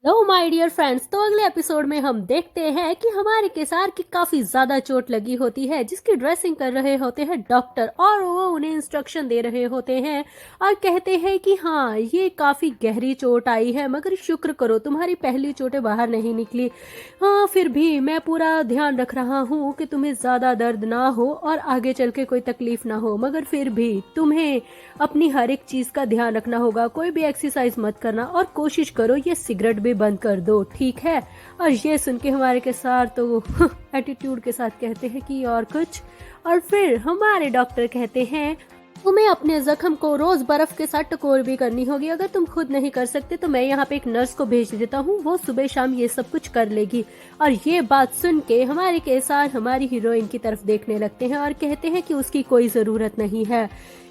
Hello my dear friends. तो अगले episode में हम देखते हैं कि हमारे केसार की काफी ज्यादा चोट लगी होती है, जिसकी ड्रेसिंग कर रहे होते हैं डॉक्टर, और वो उन्हें इंस्ट्रक्शन दे रहे होते हैं और कहते हैं कि हाँ, ये काफी गहरी चोट आई है, मगर शुक्र करो तुम्हारी पहली चोटें बाहर नहीं निकली। हाँ, फिर भी मैं पूरा ध्यान रख रहा हूँ कि तुम्हें ज्यादा दर्द ना हो और आगे चल के कोई तकलीफ ना हो, मगर फिर भी तुम्हें अपनी हर एक चीज का ध्यान रखना होगा। कोई भी एक्सरसाइज मत करना और कोशिश करो ये सिगरेट भी बंद कर दो, ठीक है। और ये सुन के हमारे के साथ तो एटीट्यूड के साथ कहते हैं कि और कुछ। और फिर हमारे डॉक्टर कहते हैं तुम्हें अपने जख्म को रोज बर्फ के साथ टकोर भी करनी होगी। अगर तुम खुद नहीं कर सकते तो मैं यहाँ पे एक नर्स को भेज देता हूँ, वो सुबह शाम ये सब कुछ कर लेगी। और ये बात सुन के हमारे केसार हमारी हीरोइन की तरफ देखने लगते हैं और कहते हैं कि उसकी कोई जरूरत नहीं है,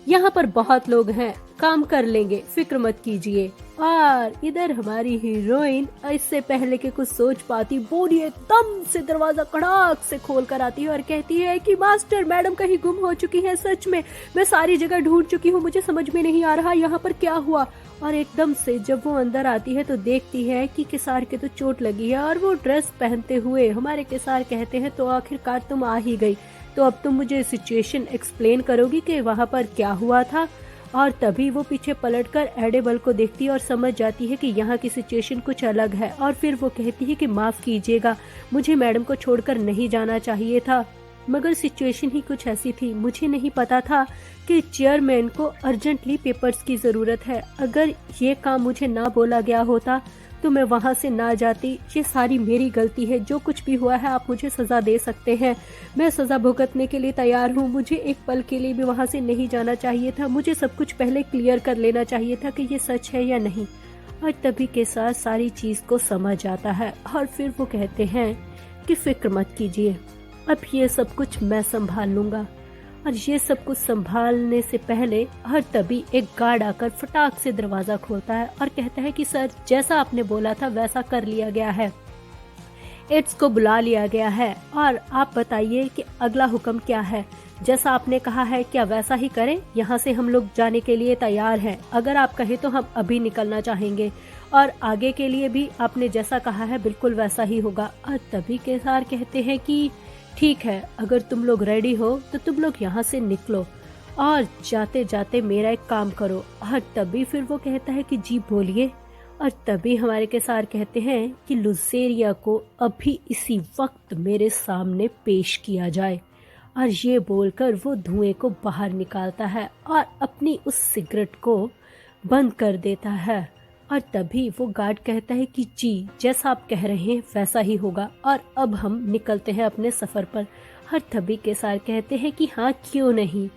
यहाँ पर बहुत लोग हैं, काम कर लेंगे, फिक्र मत कीजिए। और इधर हमारी हीरोइन इससे पहले कि कुछ सोच पाती, बोली एकदम से दरवाजा कड़ाक से खोल कर आती है और कहती है कि मास्टर मैडम कहीं गुम हो चुकी है। सच में मैं सारी जगह ढूंढ चुकी हूँ, मुझे समझ में नहीं आ रहा यहाँ पर क्या हुआ। और एकदम से जब वो अंदर आती है तो देखती है कि किसार के तो चोट लगी है और वो ड्रेस पहनते हुए हमारे किसार कहते हैं तो आखिरकार तुम आ ही गई, तो अब तुम मुझे सिचुएशन एक्सप्लेन करोगी कि वहाँ पर क्या हुआ था। और तभी वो पीछे पलटकर एडेबल को देखती है और समझ जाती है कि यहाँ की सिचुएशन कुछ अलग है। और फिर वो कहती है कि माफ कीजिएगा, मुझे मैडम को छोड़कर नहीं जाना चाहिए था, मगर सिचुएशन ही कुछ ऐसी थी। मुझे नहीं पता था कि चेयरमैन को अर्जेंटली पेपर्स की जरूरत है। अगर ये काम मुझे ना बोला गया होता तो मैं वहाँ से ना जाती। ये सारी मेरी गलती है, जो कुछ भी हुआ है आप मुझे सजा दे सकते हैं, मैं सजा भुगतने के लिए तैयार हूँ। मुझे एक पल के लिए भी वहाँ से नहीं जाना चाहिए था, मुझे सब कुछ पहले क्लियर कर लेना चाहिए था कि ये सच है या नहीं। और तभी के साथ सारी चीज को समझ आता है और फिर वो कहते हैं कि फिक्र मत कीजिए, अब ये सब कुछ मैं संभाल लूंगा। और ये सब कुछ संभालने से पहले हर तभी एक गार्ड आकर फटाक से दरवाजा खोलता है और कहता है कि सर, जैसा आपने बोला था वैसा कर लिया गया है, एड्स को बुला लिया गया है, और आप बताइए कि अगला हुक्म क्या है। जैसा आपने कहा है क्या वैसा ही करें? यहाँ से हम लोग जाने के लिए तैयार हैं, अगर आप कहें तो हम अभी निकलना चाहेंगे, और आगे के लिए भी आपने जैसा कहा है बिल्कुल वैसा ही होगा। और तभी केसार कहते हैं कि ठीक है, अगर तुम लोग रेडी हो तो तुम लोग यहाँ से निकलो और जाते जाते मेरा एक काम करो। और तभी फिर वो कहता है कि जी बोलिए। और तभी हमारे केसार कहते हैं कि लुसेरिया को अभी इसी वक्त मेरे सामने पेश किया जाए। और ये बोलकर वो धुएं को बाहर निकालता है और अपनी उस सिगरेट को बंद कर देता है। और तभी वो गार्ड कहता है कि जी, जैसा आप कह रहे हैं वैसा ही होगा, और अब हम निकलते हैं अपने सफर पर। हर तभी केसार कहते हैं कि हाँ क्यों नहीं,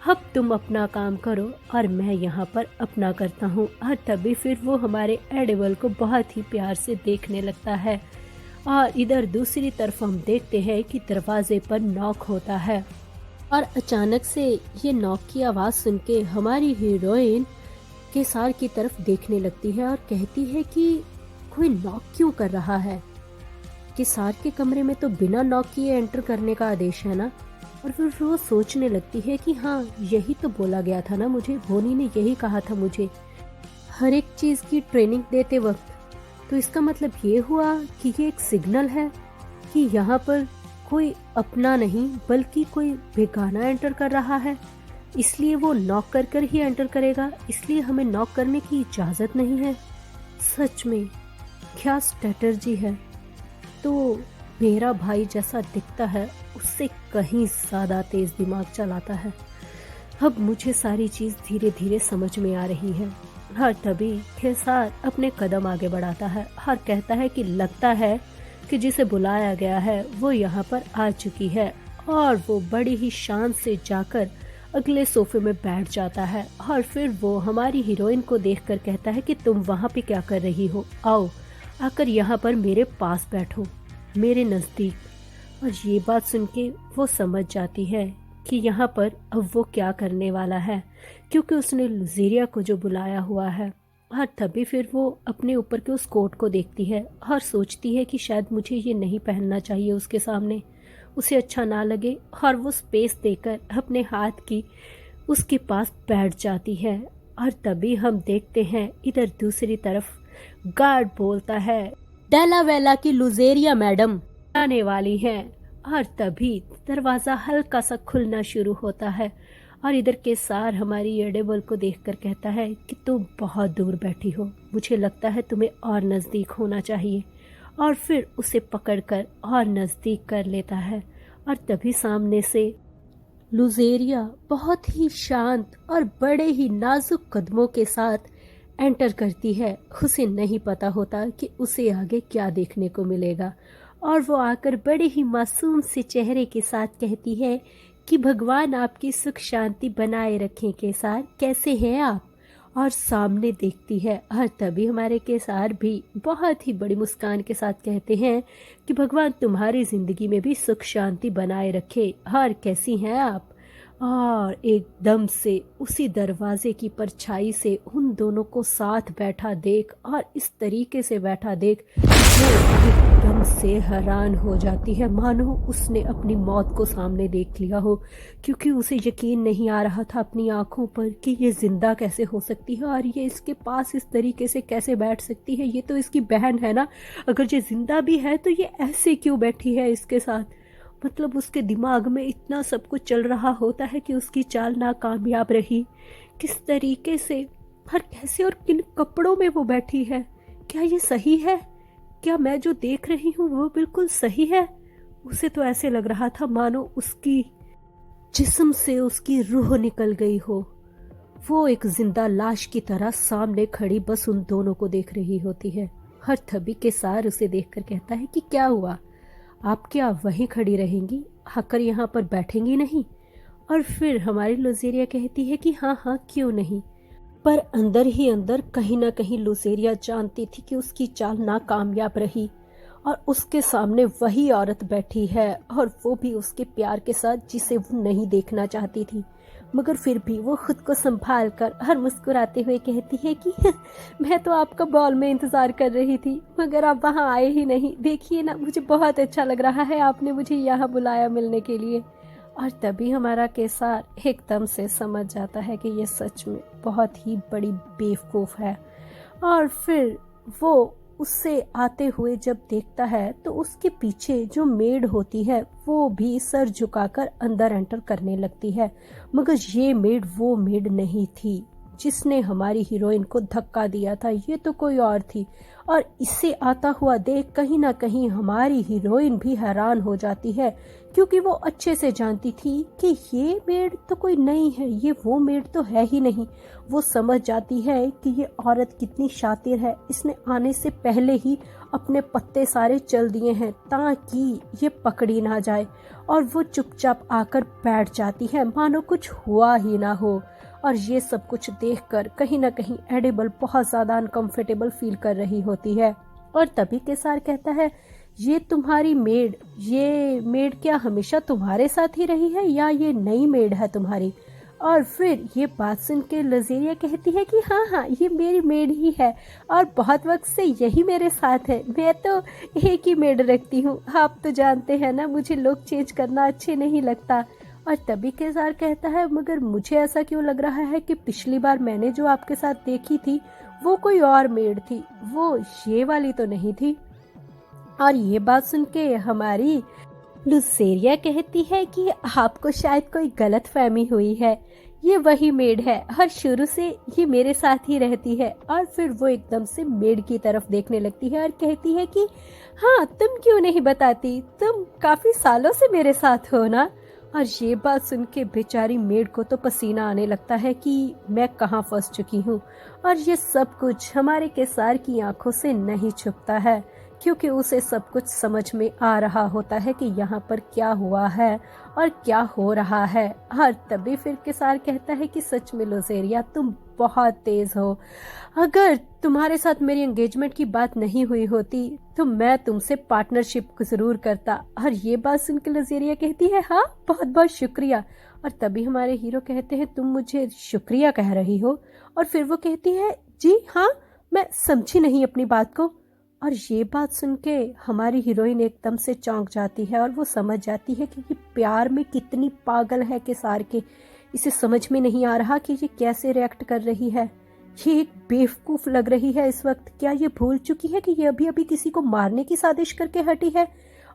अब तुम अपना काम करो और मैं यहाँ पर अपना करता हूँ। और तभी फिर वो हमारे एडिबल को बहुत ही प्यार से देखने लगता है। और इधर दूसरी तरफ हम देखते हैं कि दरवाजे पर नॉक होता है और अचानक से ये नॉक की आवाज़ सुन के हमारी हीरोइन केसार की तरफ देखने लगती है और कहती है कि कोई नॉक क्यों कर रहा है। केसार के कमरे में तो बिना नॉक किए एंटर करने का आदेश है ना। और फिर वो सोचने लगती है कि हाँ, यही तो बोला गया था ना मुझे, बोनी ने यही कहा था मुझे हर एक चीज़ की ट्रेनिंग देते वक्त। तो इसका मतलब ये हुआ कि ये एक सिग्नल है कि यहाँ पर कोई अपना नहीं बल्कि कोई बेगाना एंटर कर रहा है, इसलिए वो नॉक कर कर ही एंटर करेगा, इसलिए हमें नॉक करने की इजाज़त नहीं है। सच में क्या स्ट्रेटर्जी है। तो मेरा भाई जैसा दिखता है उससे कहीं ज़्यादा तेज़ दिमाग चलाता है। अब मुझे सारी चीज़ धीरे धीरे समझ में आ रही है। हर तभी केसार अपने कदम आगे बढ़ाता है और कहता है कि लगता है कि जिसे बुलाया गया है वो यहाँ पर आ चुकी है। और वो बड़ी ही शान से जाकर अगले सोफे में बैठ जाता है। और फिर वो हमारी हीरोइन को देखकर कहता है कि तुम वहाँ पे क्या कर रही हो, आओ आकर यहाँ पर मेरे पास बैठो, मेरे नज़दीक। और ये बात सुन के वो समझ जाती है कि यहाँ पर अब वो क्या करने वाला है, क्योंकि उसने लुजेरिया को जो बुलाया हुआ है। और तभी फिर वो अपने ऊपर के उस कोट को देखती है और सोचती है कि शायद मुझे ये नहीं पहनना चाहिए उसके सामने, उसे अच्छा ना लगे। और वो स्पेस देकर अपने हाथ की उसके पास बैठ जाती है। और तभी हम देखते हैं इधर दूसरी तरफ गार्ड बोलता है डेलावेला की लुजेरिया मैडम आने वाली हैं। और तभी दरवाजा हल्का सा खुलना शुरू होता है और इधर के सार हमारी एडेबल को देखकर कहता है कि तुम बहुत दूर बैठी हो, मुझे लगता है तुम्हें और नज़दीक होना चाहिए। और फिर उसे पकड़कर और नज़दीक कर लेता है और तभी सामने से लुजेरिया बहुत ही शांत और बड़े ही नाजुक कदमों के साथ एंटर करती है। उसे नहीं पता होता कि उसे आगे क्या देखने को मिलेगा और वो आकर बड़े ही मासूम से चेहरे के साथ कहती है कि भगवान आपकी सुख शांति बनाए रखें केसार, कैसे हैं आप। और सामने देखती है और तभी हमारे केसार भी बहुत ही बड़ी मुस्कान के साथ कहते हैं कि भगवान तुम्हारी ज़िंदगी में भी सुख शांति बनाए रखे, और कैसी हैं आप। और एकदम से उसी दरवाजे की परछाई से उन दोनों को साथ बैठा देख और इस तरीके से बैठा देख वो एकदम से हैरान हो जाती है, मानो उसने अपनी मौत को सामने देख लिया हो, क्योंकि उसे यकीन नहीं आ रहा था अपनी आंखों पर कि ये जिंदा कैसे हो सकती है और ये इसके पास इस तरीके से कैसे बैठ सकती है। ये तो इसकी बहन है ना, अगर ये जिंदा भी है तो ये ऐसे क्यों बैठी है इसके साथ। मतलब उसके दिमाग में इतना सब कुछ चल रहा होता है कि उसकी चाल नाकामयाब रही, किस तरीके से और कैसे और किन कपड़ों में वो बैठी है, क्या ये सही है, क्या मैं जो देख रही हूँ वो बिल्कुल सही है। उसे तो ऐसे लग रहा था मानो उसकी जिस्म से उसकी रूह निकल गई हो। वो एक जिंदा लाश की तरह सामने खड़ी बस उन दोनों को देख रही होती है। हर थबी के सार उसे देखकर कहता है कि क्या हुआ, आप क्या वहीं खड़ी रहेंगी, आकर यहाँ पर बैठेंगी नहीं। और फिर हमारी लुजेरिया कहती है कि हाँ हाँ क्यों नहीं, पर अंदर ही अंदर कहीं ना कहीं लुजेरिया जानती थी कि उसकी चाल नाकामयाब रही और उसके सामने वही औरत बैठी है और वो भी उसके प्यार के साथ जिसे वो नहीं देखना चाहती थी। मगर फिर भी वो खुद को संभाल कर हर मुस्कुराते हुए कहती है कि मैं तो आपका बॉल में इंतज़ार कर रही थी, मगर आप वहाँ आए ही नहीं। देखिए ना, मुझे बहुत अच्छा लग रहा है, आपने मुझे यहाँ बुलाया मिलने के लिए। और तभी हमारा केसार एकदम से समझ जाता है कि ये सच में बहुत ही बड़ी बेवकूफ़ है। और फिर वो उससे आते हुए जब देखता है तो उसके पीछे जो मेड होती है वो भी सर झुकाकर अंदर एंटर करने लगती है। मगर ये मेड वो मेड नहीं थी जिसने हमारी हीरोइन को धक्का दिया था, ये तो कोई और थी। और इसे आता हुआ देख कहीं ना कहीं हमारी हीरोइन भी हैरान हो जाती है, क्योंकि वो अच्छे से जानती थी कि ये मेड तो कोई नहीं है, ये वो मेड तो है ही नहीं। वो समझ जाती है कि ये औरत कितनी शातिर है, इसने आने से पहले ही अपने पत्ते सारे चल दिए हैं ताकि ये पकड़ी ना जाए। और वो चुपचाप आकर बैठ जाती है मानो कुछ हुआ ही ना हो। और ये सब कुछ देखकर कहीं ना कहीं एडिबल बहुत ज़्यादा अनकंफर्टेबल फील कर रही होती है। और तभी केसार कहता है, ये तुम्हारी मेड, ये मेड क्या हमेशा तुम्हारे साथ ही रही है या ये नई मेड है तुम्हारी। और फिर ये बात सुन के लुजेरिया कहती है कि हाँ हाँ ये मेरी मेड ही है और बहुत वक्त से यही मेरे साथ है, मैं तो एक ही मेड रखती हूँ, आप तो जानते हैं ना मुझे लोग चेंज करना अच्छे नहीं लगता। और तभी केसार कहता है, मगर मुझे ऐसा क्यों लग रहा है कि पिछली बार मैंने जो आपके साथ देखी थी वो कोई और मेड थी, वो ये वाली तो नहीं थी। और ये बात सुन के हमारी लुसेरिया कहती है कि आपको शायद कोई गलत फहमी हुई है, ये वही मेड है और शुरू से ये मेरे साथ ही रहती है। और फिर वो एकदम से मेड की तरफ देखने लगती है और कहती है कि हाँ तुम क्यों नहीं बताती, तुम काफी सालों से मेरे साथ हो ना। और ये बात सुन के बेचारी मेड को तो पसीना आने लगता है कि मैं कहाँ फंस चुकी हूँ। और ये सब कुछ हमारे केसार की आंखों से नहीं छुपता है, क्योंकि उसे सब कुछ समझ में आ रहा होता है कि यहाँ पर क्या हुआ है और क्या हो रहा है। और तभी फिर केसार कहता है कि सच में लुसेरिया तुम बहुत तेज हो, अगर तुम्हारे साथ मेरी एंगेजमेंट की बात नहीं हुई होती तो मैं तुमसे पार्टनरशिप जरूर करता। और ये बात सुन के लुसेरिया कहती है हाँ बहुत बहुत शुक्रिया। और तभी हमारे हीरो कहते हैं तुम मुझे शुक्रिया कह रही हो। और फिर वो कहती है जी हाँ, मैं समझी नहीं अपनी बात को। और ये बात सुन के हमारी हीरोइन एकदम से चौंक जाती है और वो समझ जाती है कि ये प्यार में कितनी पागल है केसार के, इसे समझ में नहीं आ रहा कि ये कैसे रिएक्ट कर रही है। ये एक बेवकूफ लग रही है इस वक्त। क्या ये भूल चुकी है कि ये अभी अभी किसी को मारने की साजिश करके हटी है?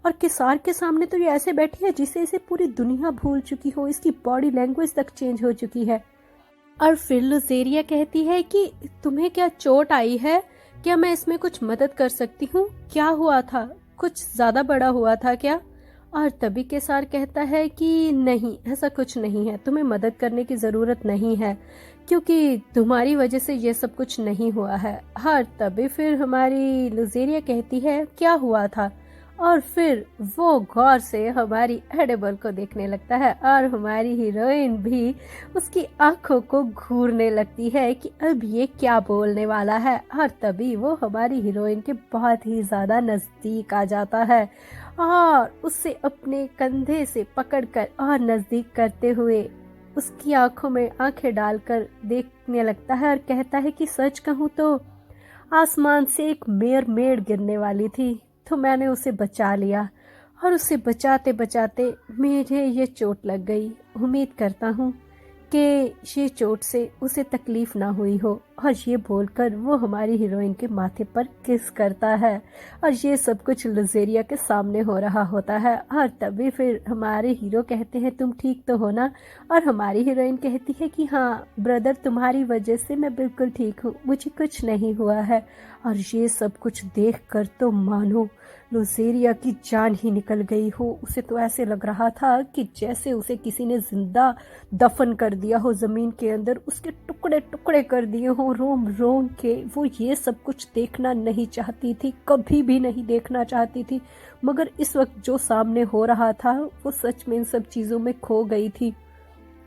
और किसार के सामने तो ये ऐसे बैठी है जिसे इसे पूरी दुनिया भूल चुकी हो, इसकी बॉडी लैंग्वेज तक चेंज हो चुकी है। और फिर लुजेरिया कहती है कि तुम्हें क्या चोट आई है? क्या मैं इसमें कुछ मदद कर सकती हूँ? क्या हुआ था? कुछ ज्यादा बड़ा हुआ था क्या? और तभी केसार कहता है कि नहीं, ऐसा कुछ नहीं है, तुम्हें मदद करने की ज़रूरत नहीं है, क्योंकि तुम्हारी वजह से ये सब कुछ नहीं हुआ है। और तभी फिर हमारी लुजेरिया कहती है क्या हुआ था? और फिर वो गौर से हमारी एडेबल को देखने लगता है और हमारी हीरोइन भी उसकी आंखों को घूरने लगती है कि अब ये क्या बोलने वाला है। और तभी वो हमारी हीरोइन के बहुत ही ज़्यादा नज़दीक आ जाता है और उसे अपने कंधे से पकड़कर और नज़दीक करते हुए उसकी आंखों में आंखें डालकर देखने लगता है और कहता है कि सच कहूँ तो आसमान से एक मेड़ गिरने वाली थी, तो मैंने उसे बचा लिया और उसे बचाते बचाते मुझे ये चोट लग गई। उम्मीद करता हूँ कि ये चोट से उसे तकलीफ ना हुई हो। और ये बोलकर वो हमारी हीरोइन के माथे पर किस करता है और ये सब कुछ लुजेरिया के सामने हो रहा होता है। और तभी फिर हमारे हीरो कहते हैं तुम ठीक तो हो ना? और हमारी हीरोइन कहती है कि हाँ ब्रदर, तुम्हारी वजह से मैं बिल्कुल ठीक हूँ, मुझे कुछ नहीं हुआ है। और ये सब कुछ देख कर तो मानो लुजेरिया की जान ही निकल गई हो। उसे तो ऐसे लग रहा था कि जैसे उसे किसी ने जिंदा दफन कर दिया हो जमीन के अंदर, उसके टुकड़े टुकड़े कर दिए हो रोम रोम के। वो ये सब कुछ देखना नहीं चाहती थी, कभी भी नहीं देखना चाहती थी, मगर इस वक्त जो सामने हो रहा था वो सच में इन सब चीज़ों में खो गई थी।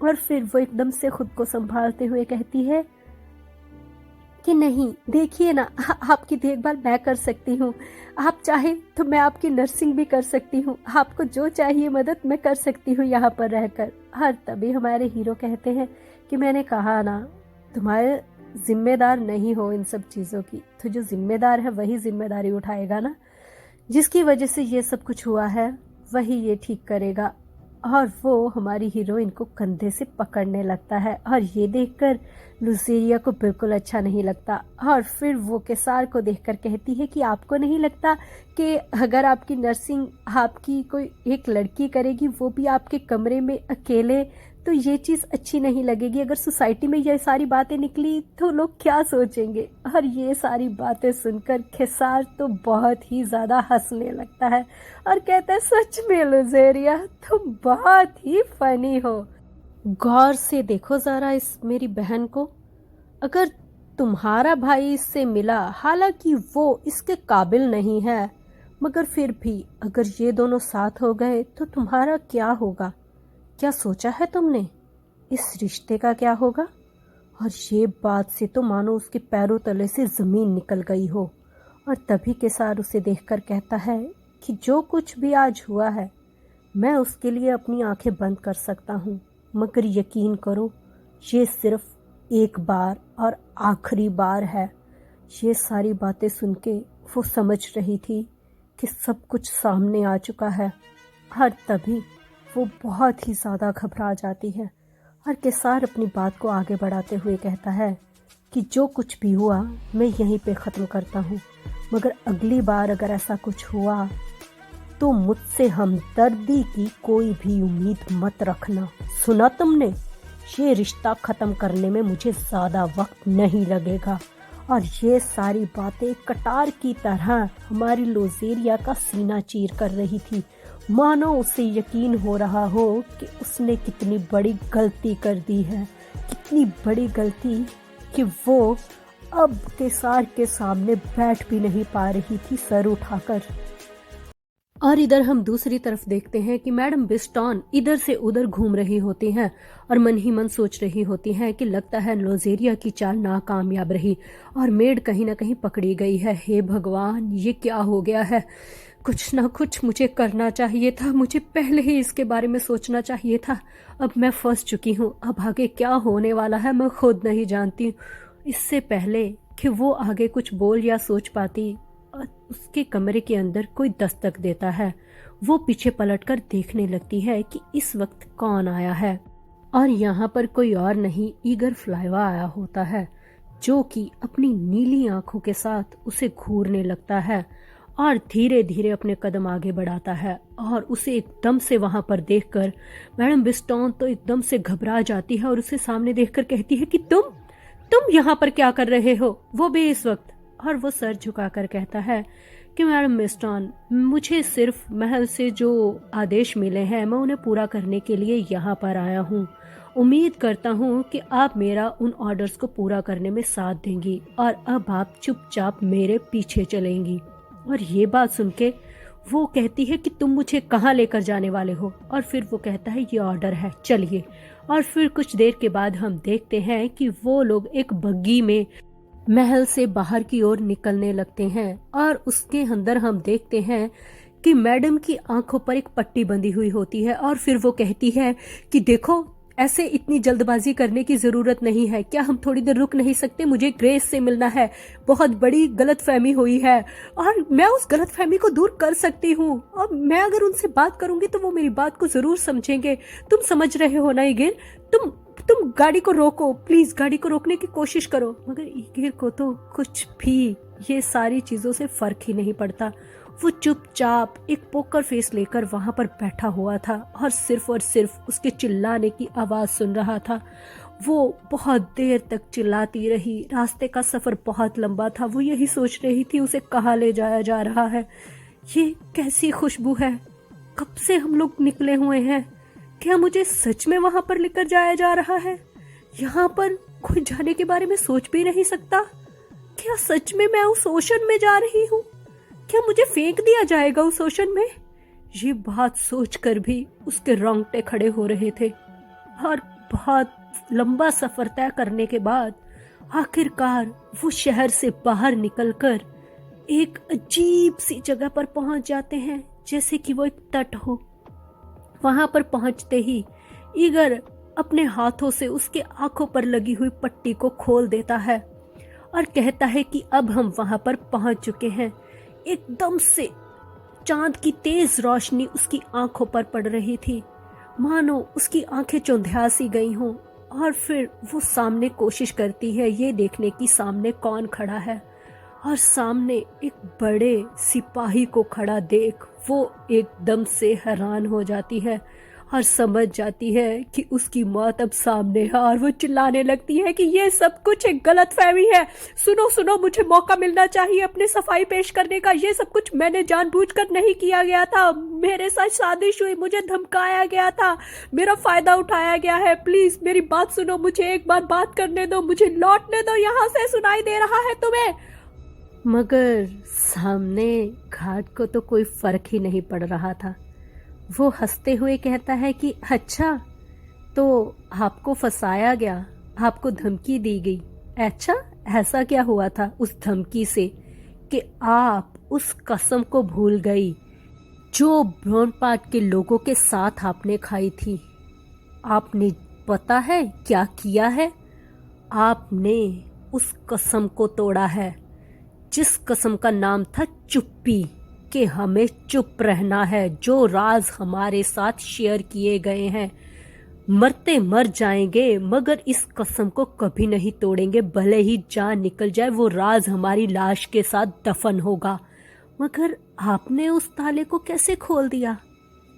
और फिर वो एकदम से खुद को संभालते हुए कहती है कि नहीं, देखिए ना, आपकी देखभाल मैं कर सकती हूँ, आप चाहे तो मैं आपकी नर्सिंग भी कर सकती हूँ, आपको जो चाहिए मदद मैं कर सकती हूँ यहाँ पर रहकर। हर तभी हमारे हीरो कहते हैं कि मैंने कहा ना, तुम्हारे जिम्मेदार नहीं हो इन सब चीज़ों की, तो जो जिम्मेदार है वही जिम्मेदारी उठाएगा ना, जिसकी वजह से ये सब कुछ हुआ है वही ये ठीक करेगा। और वो हमारी हीरोइन को कंधे से पकड़ने लगता है और ये देखकर लुसेरिया को बिल्कुल अच्छा नहीं लगता। और फिर वो केसार को देखकर कहती है कि आपको नहीं लगता कि अगर आपकी नर्सिंग आपकी कोई एक लड़की करेगी, वो भी आपके कमरे में अकेले, तो ये चीज़ अच्छी नहीं लगेगी। अगर सोसाइटी में ये सारी बातें निकली तो लोग क्या सोचेंगे? और ये सारी बातें सुनकर केसार तो बहुत ही ज़्यादा हंसने लगता है और कहता है सच में लुजेरिया तुम बहुत ही फनी हो। गौर से देखो ज़रा इस मेरी बहन को, अगर तुम्हारा भाई इससे मिला, हालांकि वो इसके काबिल नहीं है, मगर फिर भी अगर ये दोनों साथ हो गए तो तुम्हारा क्या होगा? क्या सोचा है तुमने? इस रिश्ते का क्या होगा? और ये बात से तो मानो उसके पैरों तले से ज़मीन निकल गई हो। और तभी केसार उसे देखकर कहता है कि जो कुछ भी आज हुआ है मैं उसके लिए अपनी आंखें बंद कर सकता हूँ, मगर यकीन करो ये सिर्फ एक बार और आखिरी बार है। ये सारी बातें सुन के वो समझ रही थी कि सब कुछ सामने आ चुका है। और तभी वो बहुत ही ज़्यादा घबरा जाती है और केसार अपनी बात को आगे बढ़ाते हुए कहता है कि जो कुछ भी हुआ मैं यहीं पे ख़त्म करता हूँ, मगर अगली बार अगर ऐसा कुछ हुआ तो मुझसे हमदर्दी की कोई भी उम्मीद मत रखना। सुना तुमने? ये रिश्ता ख़त्म करने में मुझे ज़्यादा वक्त नहीं लगेगा। और ये सारी बातें कटार की तरह हमारी लुजेरिया का सीना चीर कर रही थी, मानो उसे यकीन हो रहा हो कि उसने कितनी बड़ी गलती कर दी है, कितनी बड़ी गलती कि वो अब केसार के सामने बैठ भी नहीं पा रही थी सर उठाकर। और इधर हम दूसरी तरफ देखते हैं कि मैडम बिस्टॉन इधर से उधर घूम रही होती हैं और मन ही मन सोच रही होती हैं कि लगता है लुजेरिया की चाल नाकामयाब रही और मेड कहीं ना कहीं पकड़ी गई है। हे भगवान, ये क्या हो गया है? कुछ ना कुछ मुझे करना चाहिए था, मुझे पहले ही इसके बारे में सोचना चाहिए था। अब मैं फंस चुकी हूँ, अब आगे क्या होने वाला है मैं खुद नहीं जानती। इससे पहले कि वो आगे कुछ बोल या सोच पाती, उसके कमरे के अंदर कोई दस्तक देता है। वो पीछे पलटकर देखने लगती है कि इस वक्त कौन आया है, और यहाँ पर कोई और नहीं ईगर फ्लाइवा आया होता है। जो कि अपनी नीली आंखों के साथ उसे घूरने लगता है और धीरे धीरे अपने कदम आगे बढ़ाता है। और उसे एकदम से वहां पर देखकर मैडम बिस्टॉन तो एकदम से घबरा जाती है और उसे सामने देखकर कहती है कि तुम यहाँ पर क्या कर रहे हो, वो भी इस वक्त। और वो सर झुकाकर कहता है कि मैडम बिस्टॉन, मुझे सिर्फ महल से जो आदेश मिले हैं मैं उन्हें पूरा करने के लिए यहाँ पर आया हूँ। उम्मीद करता हूँ कि आप मेरा उन ऑर्डर्स को पूरा करने में साथ देंगी और अब आप चुपचाप मेरे पीछे चलेंगी। और ये बात सुन के वो कहती है कि तुम मुझे कहाँ लेकर जाने वाले हो। और फिर वो कहता है ये ऑर्डर है, चलिए। और फिर कुछ देर के बाद हम देखते हैं कि वो लोग एक बग्गी में महल से बाहर की ओर निकलने लगते हैं। और उसके अंदर हम देखते हैं कि मैडम की आंखों पर एक पट्टी बंधी हुई होती है। और फिर वो कहती है कि देखो, ऐसे इतनी जल्दबाजी करने की जरूरत नहीं है, क्या हम थोड़ी देर रुक नहीं सकते? मुझे ग्रेस से मिलना है, बहुत बड़ी गलतफहमी हुई है और मैं उस गलतफहमी को दूर कर सकती हूँ। और मैं अगर उनसे बात करूंगी तो वो मेरी बात को जरूर समझेंगे। तुम समझ रहे हो ना ईगिर? तुम गाड़ी को रोको, प्लीज गाड़ी को रोकने की कोशिश करो। मगर ईगिर को तो कुछ भी ये सारी चीजों से फर्क ही नहीं पड़ता। वो चुपचाप एक पोकर फेस लेकर वहां पर बैठा हुआ था और सिर्फ उसके चिल्लाने की आवाज सुन रहा था। वो बहुत देर तक चिल्लाती रही। रास्ते का सफर बहुत लंबा था। वो यही सोच रही थी उसे कहाँ ले जाया जा रहा है। ये कैसी खुशबू है? कब से हम लोग निकले हुए हैं? क्या मुझे सच में वहां पर लेकर जाया जा रहा है? यहाँ पर कोई जाने के बारे में सोच भी नहीं सकता। क्या सच में मैं उस ओशन में जा रही हूँ? क्या मुझे फेंक दिया जाएगा उस ओशन में? ये बात सोचकर भी उसके रोंगटे खड़े हो रहे थे। और बहुत लंबा सफर तय करने के बाद आखिरकार वो शहर से बाहर निकलकर एक अजीब सी जगह पर पहुंच जाते हैं, जैसे कि वो एक तट हो। वहां पर पहुंचते ही ईगर अपने हाथों से उसके आंखों पर लगी हुई पट्टी को खोल देता है और कहता है कि अब हम वहां पर पहुंच चुके हैं। एकदम से चांद की तेज रोशनी उसकी आंखों पर पड़ रही थी, मानो उसकी आंखें चौंधिया सी गई हों। और फिर वो सामने कोशिश करती है ये देखने की सामने कौन खड़ा है। और सामने एक बड़े सिपाही को खड़ा देख वो एकदम से हैरान हो जाती है और समझ जाती है कि उसकी मौत अब सामने है। और वो चिल्लाने लगती है कि ये सब कुछ एक गलतफहमी है। सुनो, मुझे मौका मिलना चाहिए अपने सफाई पेश करने का। ये सब कुछ मैंने जानबूझकर नहीं किया गया था। मेरे साथ साजिश हुई, मुझे धमकाया गया था, मेरा फायदा उठाया गया है। प्लीज मेरी बात सुनो, मुझे एक बार बात करने दो, मुझे लौटने दो यहाँ से। सुनाई दे रहा है तुम्हें? मगर सामने घाट को तो कोई फर्क ही नहीं पड़ रहा था। वो हंसते हुए कहता है कि अच्छा, तो आपको फंसाया गया, आपको धमकी दी गई। अच्छा, ऐसा क्या हुआ था उस धमकी से कि आप उस कसम को भूल गई जो ब्रॉनपार्ट के लोगों के साथ आपने खाई थी? आपने पता है क्या किया है? आपने उस कसम को तोड़ा है, जिस कसम का नाम था चुप्पी, कि हमें चुप रहना है। जो राज हमारे साथ शेयर किए गए हैं, मरते मर जाएंगे मगर इस कसम को कभी नहीं तोड़ेंगे। भले ही जान निकल जाए, वो राज हमारी लाश के साथ दफन होगा। मगर आपने उस ताले को कैसे खोल दिया?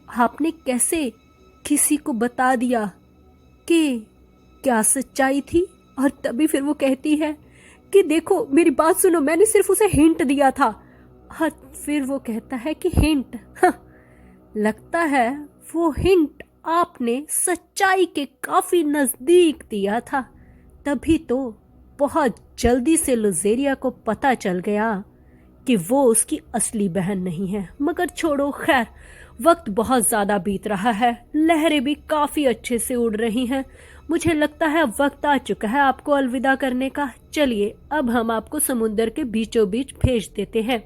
आपने कैसे किसी को बता दिया कि क्या सच्चाई थी? और तभी फिर वो कहती है कि देखो मेरी बात सुनो, मैंने सिर्फ उसे हिंट दिया था। और फिर वो कहता है कि हिंट? लगता है वो हिंट आपने सच्चाई के काफी नजदीक दिया था। तभी तो बहुत जल्दी से लुजेरिया को पता चल गया कि वो उसकी असली बहन नहीं है। मगर छोड़ो, खैर वक्त बहुत ज्यादा बीत रहा है, लहरें भी काफी अच्छे से उड़ रही हैं। मुझे लगता है वक्त आ चुका है आपको अलविदा करने का। चलिए अब हम आपको समुद्र के बीचों बीच भेज देते हैं।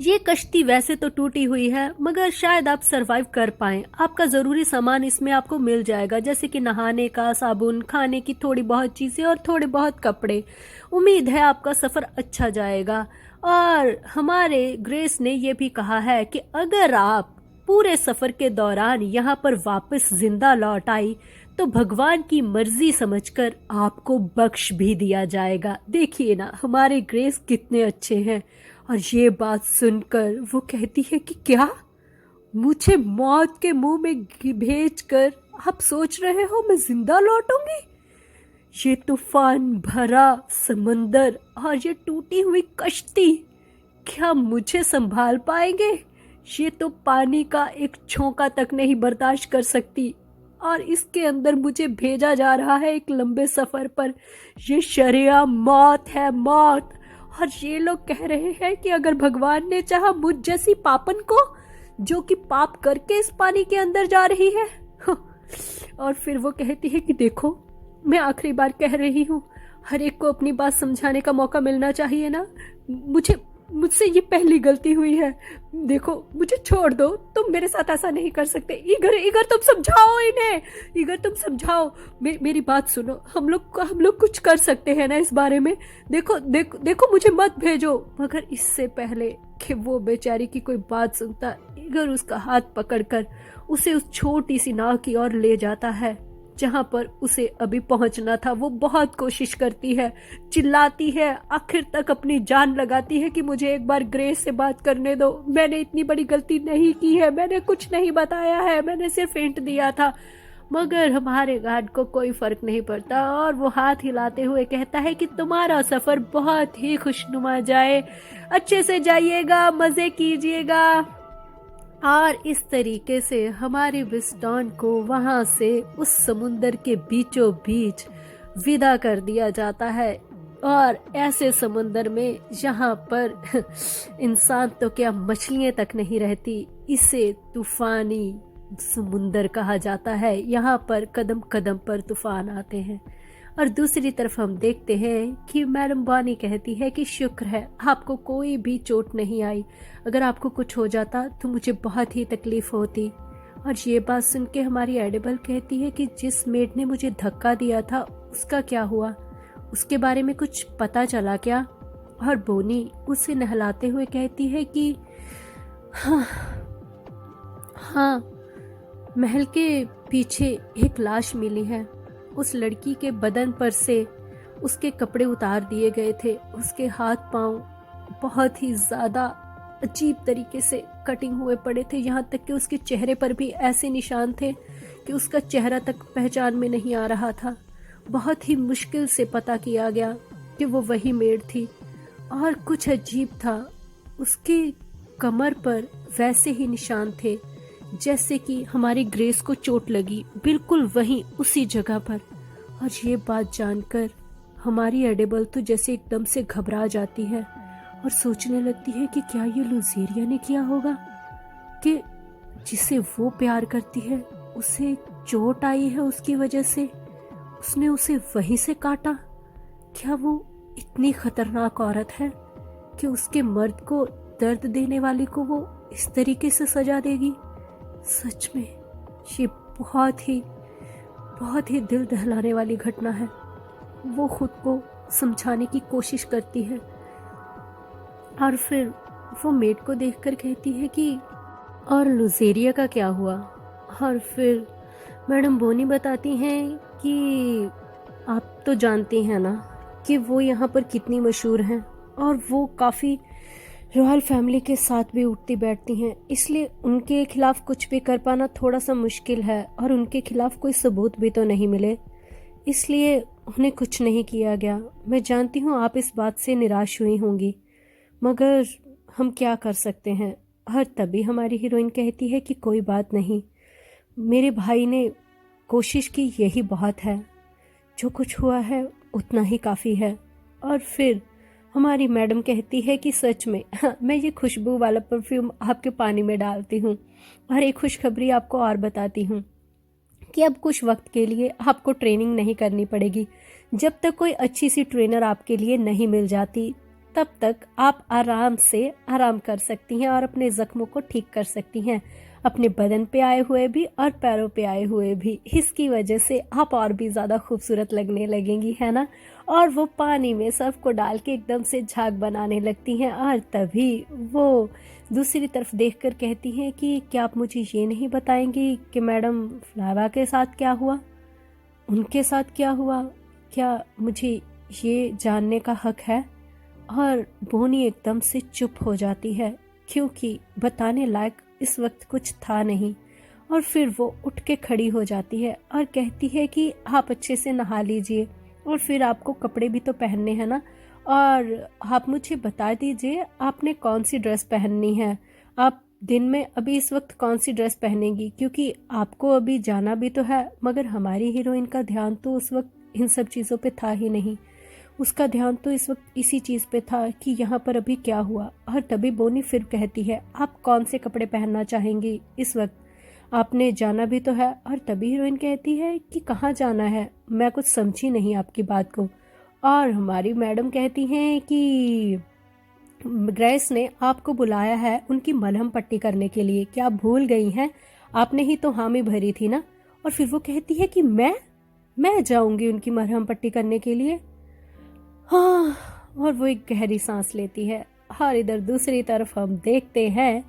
ये कश्ती वैसे तो टूटी हुई है, मगर शायद आप सरवाइव कर पाएं। आपका जरूरी सामान इसमें आपको मिल जाएगा, जैसे कि नहाने का साबुन, खाने की थोड़ी बहुत चीजें और थोड़े बहुत कपड़े। उम्मीद है आपका सफर अच्छा जाएगा। और हमारे ग्रेस ने यह भी कहा है कि अगर आप पूरे सफर के दौरान यहाँ पर वापस जिंदा लौट आई तो भगवान की मर्जी समझकर आपको बख्श भी दिया जाएगा। देखिए ना हमारे ग्रेस कितने अच्छे हैं। और ये बात सुनकर वो कहती है कि क्या मुझे मौत के मुंह में भेज कर आप सोच रहे हो मैं जिंदा लौटूंगी? ये तूफान भरा समंदर और ये टूटी हुई कश्ती क्या मुझे संभाल पाएंगे? ये तो पानी का एक छोंका तक नहीं बर्दाश्त कर सकती और इसके अंदर मुझे भेजा जा रहा है एक लंबे सफर पर। ये शरिया मौत है, मौत। और ये लोग कह रहे हैं कि अगर भगवान ने चाहा मुझ जैसी पापन को जो कि पाप करके इस पानी के अंदर जा रही है। और फिर वो कहती है कि देखो मैं आखिरी बार कह रही हूँ, हर एक को अपनी बात समझाने का मौका मिलना चाहिए ना। मुझसे ये पहली गलती हुई है। देखो मुझे छोड़ दो, तुम मेरे साथ ऐसा नहीं कर सकते। ईगर तुम समझाओ इन्हें, ईगर तुम समझाओ। मेरी बात सुनो, हम लोग कुछ कर सकते हैं ना इस बारे में। देखो मुझे मत भेजो। मगर इससे पहले कि वो बेचारी की कोई बात सुनता, ईगर उसका हाथ पकड़कर उसे उस छोटी सी नाव की ओर ले जाता है जहां पर उसे अभी पहुंचना था। वो बहुत कोशिश करती है, चिल्लाती है, आखिर तक अपनी जान लगाती है कि मुझे एक बार ग्रेस से बात करने दो। मैंने इतनी बड़ी गलती नहीं की है, मैंने कुछ नहीं बताया है, मैंने सिर्फ हिंट दिया था। मगर हमारे गार्ड को कोई फर्क नहीं पड़ता और वो हाथ हिलाते हुए कहता है कि तुम्हारा सफर बहुत ही खुशनुमा जाए, अच्छे से जाइएगा, मजे कीजिएगा। और इस तरीके से हमारे विस्टॉन को वहां से उस समुंदर के बीचों बीच विदा कर दिया जाता है। और ऐसे समुंदर में जहां पर इंसान तो क्या मछलियां तक नहीं रहती, इसे तूफानी समुंदर कहा जाता है। यहाँ पर कदम कदम पर तूफान आते हैं। और दूसरी तरफ हम देखते हैं कि मैडम बॉनी कहती है कि शुक्र है आपको कोई भी चोट नहीं आई, अगर आपको कुछ हो जाता तो मुझे बहुत ही तकलीफ होती। और ये बात सुन के हमारी एडिबल कहती है कि जिस मेड ने मुझे धक्का दिया था उसका क्या हुआ, उसके बारे में कुछ पता चला क्या? और बोनी उसे नहलाते हुए कहती है कि हाँ, महल के पीछे एक लाश मिली है। उस लड़की के बदन पर से उसके कपड़े उतार दिए गए थे, उसके हाथ पांव बहुत ही ज़्यादा अजीब तरीके से कटिंग हुए पड़े थे। यहाँ तक कि उसके चेहरे पर भी ऐसे निशान थे कि उसका चेहरा तक पहचान में नहीं आ रहा था। बहुत ही मुश्किल से पता किया गया कि वो वही मेड थी। और कुछ अजीब था, उसकी कमर पर वैसे ही निशान थे जैसे कि हमारी ग्रेस को चोट लगी, बिल्कुल वहीं उसी जगह पर। और ये बात जानकर हमारी एडिबल तो जैसे एकदम से घबरा जाती है और सोचने लगती है कि क्या ये लुज़ेरिया ने किया होगा कि जिसे वो प्यार करती है उसे चोट आई है, उसकी वजह से उसने उसे वहीं से काटा। क्या वो इतनी खतरनाक औरत है कि उसके मर्द को दर्द देने वाले को वो इस तरीके से सजा देगी? सच में ये बहुत ही दिल दहलाने वाली घटना है। वो खुद को समझाने की कोशिश करती है और फिर वो मेड को देखकर कहती है कि और लुज़ेरिया का क्या हुआ? और फिर मैडम बोनी बताती हैं कि आप तो जानती हैं ना कि वो यहाँ पर कितनी मशहूर हैं और वो काफ़ी रॉयल फैमिली के साथ भी उठती बैठती हैं, इसलिए उनके खिलाफ कुछ भी कर पाना थोड़ा सा मुश्किल है और उनके खिलाफ कोई सबूत भी तो नहीं मिले, इसलिए उन्हें कुछ नहीं किया गया। मैं जानती हूँ आप इस बात से निराश हुई होंगी, मगर हम क्या कर सकते हैं। और तभी हमारी हीरोइन कहती है कि कोई बात नहीं, मेरे भाई ने कोशिश की, यही बहुत है, जो कुछ हुआ है उतना ही काफ़ी है। और फिर हमारी मैडम कहती है कि सच में मैं ये खुशबू वाला परफ्यूम आपके पानी में डालती हूँ। और एक खुशखबरी आपको और बताती हूँ कि अब कुछ वक्त के लिए आपको ट्रेनिंग नहीं करनी पड़ेगी। जब तक कोई अच्छी सी ट्रेनर आपके लिए नहीं मिल जाती तब तक आप आराम से आराम कर सकती हैं और अपने ज़ख्मों को ठीक कर सकती हैं, अपने बदन पे आए हुए भी और पैरों पे आए हुए भी। इसकी वजह से आप और भी ज़्यादा खूबसूरत लगने लगेंगी, है ना। और वो पानी में सर्फ को डाल के एकदम से झाग बनाने लगती हैं। और तभी वो दूसरी तरफ देखकर कहती हैं कि क्या आप मुझे ये नहीं बताएंगी कि मैडम फ्लावा के साथ क्या हुआ? उनके साथ क्या हुआ, क्या मुझे ये जानने का हक है? और बोनी एकदम से चुप हो जाती है क्योंकि बताने लायक इस वक्त कुछ था नहीं। और फिर वो उठ के खड़ी हो जाती है और कहती है कि आप अच्छे से नहा लीजिए और फिर आपको कपड़े भी तो पहनने हैं ना, और आप मुझे बता दीजिए आपने कौन सी ड्रेस पहननी है। आप दिन में अभी इस वक्त कौन सी ड्रेस पहनेंगी, क्योंकि आपको अभी जाना भी तो है। मगर हमारी हीरोइन का ध्यान तो उस वक्त इन सब चीज़ों पे था ही नहीं। उसका ध्यान तो इस वक्त इसी चीज़ पे था कि यहाँ पर अभी क्या हुआ। और तभी बोनी फिर कहती है, आप कौन से कपड़े पहनना चाहेंगी इस वक्त, आपने जाना भी तो है। और तभी हीरोइन कहती है कि कहाँ जाना है, मैं कुछ समझी नहीं आपकी बात को। और हमारी मैडम कहती हैं कि ग्रेस ने आपको बुलाया है उनकी मलहम पट्टी करने के लिए, क्या आप भूल गई हैं? आपने ही तो हामी भरी थी ना। और फिर वो कहती है कि मैं जाऊंगी उनकी मलहम पट्टी करने के लिए। हाँ, और वो एक गहरी सांस लेती है। और इधर दूसरी तरफ हम देखते हैं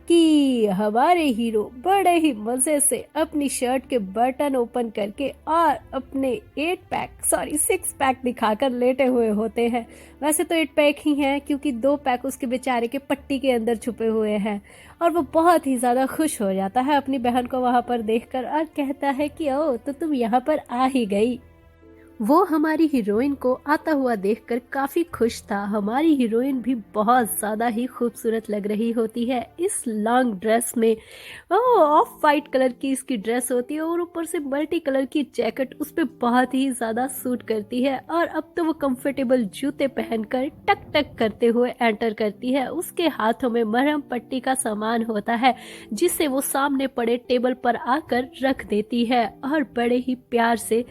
कि हमारे हीरो बड़े ही मजे से अपनी शर्ट के बटन ओपन करके और अपने 6 पैक दिखाकर लेटे हुए होते हैं। वैसे तो 8 पैक ही हैं क्योंकि 2 पैक उसके बेचारे के पट्टी के अंदर छुपे हुए हैं। और वो बहुत ही ज़्यादा खुश हो जाता है अपनी बहन को वहाँ पर देखकर और कहता है कि ओ तो तुम यहाँ पर आ ही गई। वो हमारी हीरोइन को आता हुआ देखकर काफी खुश था। हमारी हीरोइन भी बहुत ज्यादा ही खूबसूरत लग रही होती है इस लॉन्ग ड्रेस में। ऑफ वाइट कलर की इसकी ड्रेस होती है और ऊपर से मल्टी कलर की जैकेट उस पर बहुत ही ज्यादा सूट करती है। और अब तो वो कंफर्टेबल जूते पहनकर टक टक करते हुए एंटर करती है। उसके हाथों में मरहम पट्टी का सामान होता है जिसे वो सामने पड़े टेबल पर आकर रख देती है और बड़े ही प्यार से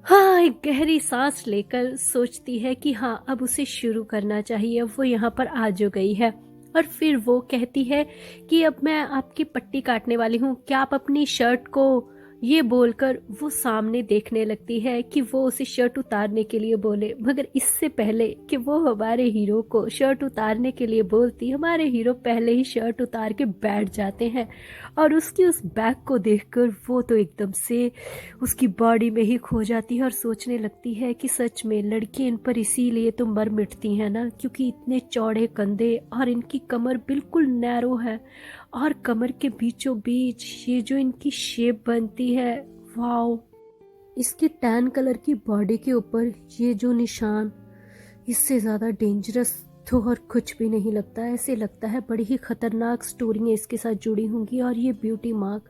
एक गहरी सांस लेकर सोचती है कि हाँ अब उसे शुरू करना चाहिए। वो यहाँ पर आ जो गई है और फिर वो कहती है कि अब मैं आपकी पट्टी काटने वाली हूँ, क्या आप अपनी शर्ट को, ये बोलकर वो सामने देखने लगती है कि वो उसे शर्ट उतारने के लिए बोले। मगर इससे पहले कि वो हमारे हीरो को शर्ट उतारने के लिए बोलती, हमारे हीरो पहले ही शर्ट उतार के बैठ जाते हैं। और उसकी उस बैग को देखकर वो तो एकदम से उसकी बॉडी में ही खो जाती है और सोचने लगती है कि सच में लड़की इन पर इसीलिए तो मर मिटती हैं ना, क्योंकि इतने चौड़े कंधे और इनकी कमर बिल्कुल नैरो है। और कमर के बीचों बीच ये जो इनकी शेप बनती है, वाओ, इसकी टैन कलर की बॉडी के ऊपर ये जो निशान, इससे ज़्यादा डेंजरस तो और कुछ भी नहीं लगता। ऐसे लगता है बड़ी ही खतरनाक स्टोरियाँ इसके साथ जुड़ी होंगी। और ये ब्यूटी मार्क,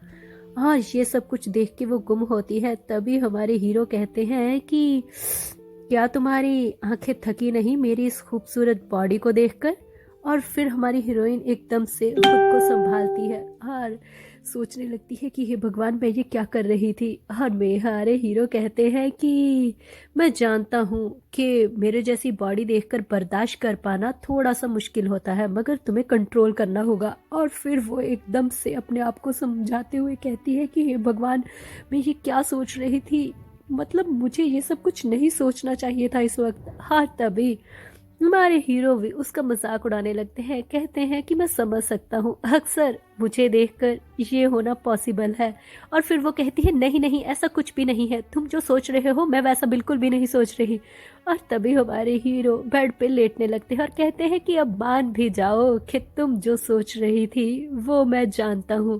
हाँ, ये सब कुछ देख के वो गुम होती है। तभी हमारे हीरो कहते हैं कि क्या तुम्हारी आंखें थकी नहीं मेरी इस खूबसूरत बॉडी को देखकर। और फिर हमारी हीरोइन एकदम से खुद को संभालती है और सोचने लगती है कि हे भगवान मैं ये क्या कर रही थी। और मेरे हीरो कहते हैं कि मैं जानता हूँ कि मेरे जैसी बॉडी देखकर बर्दाश्त कर पाना थोड़ा सा मुश्किल होता है, मगर तुम्हें कंट्रोल करना होगा। और फिर वो एकदम से अपने आप को समझाते हुए कहती है कि हे भगवान मैं ये क्या सोच रही थी, मतलब मुझे ये सब कुछ नहीं सोचना चाहिए था इस वक्त। हाँ, तभी हमारे हीरो भी उसका मजाक उड़ाने लगते हैं, कहते हैं कि मैं समझ सकता हूँ, अक्सर मुझे देखकर ये होना पॉसिबल है। और फिर वो कहती है नहीं नहीं ऐसा कुछ भी नहीं है, तुम जो सोच रहे हो मैं वैसा बिल्कुल भी नहीं सोच रही। और तभी हमारे हीरो बेड पे लेटने लगते हैं और कहते हैं कि अब मान भी जाओ कि तुम जो सोच रही थी वो मैं जानता हूँ।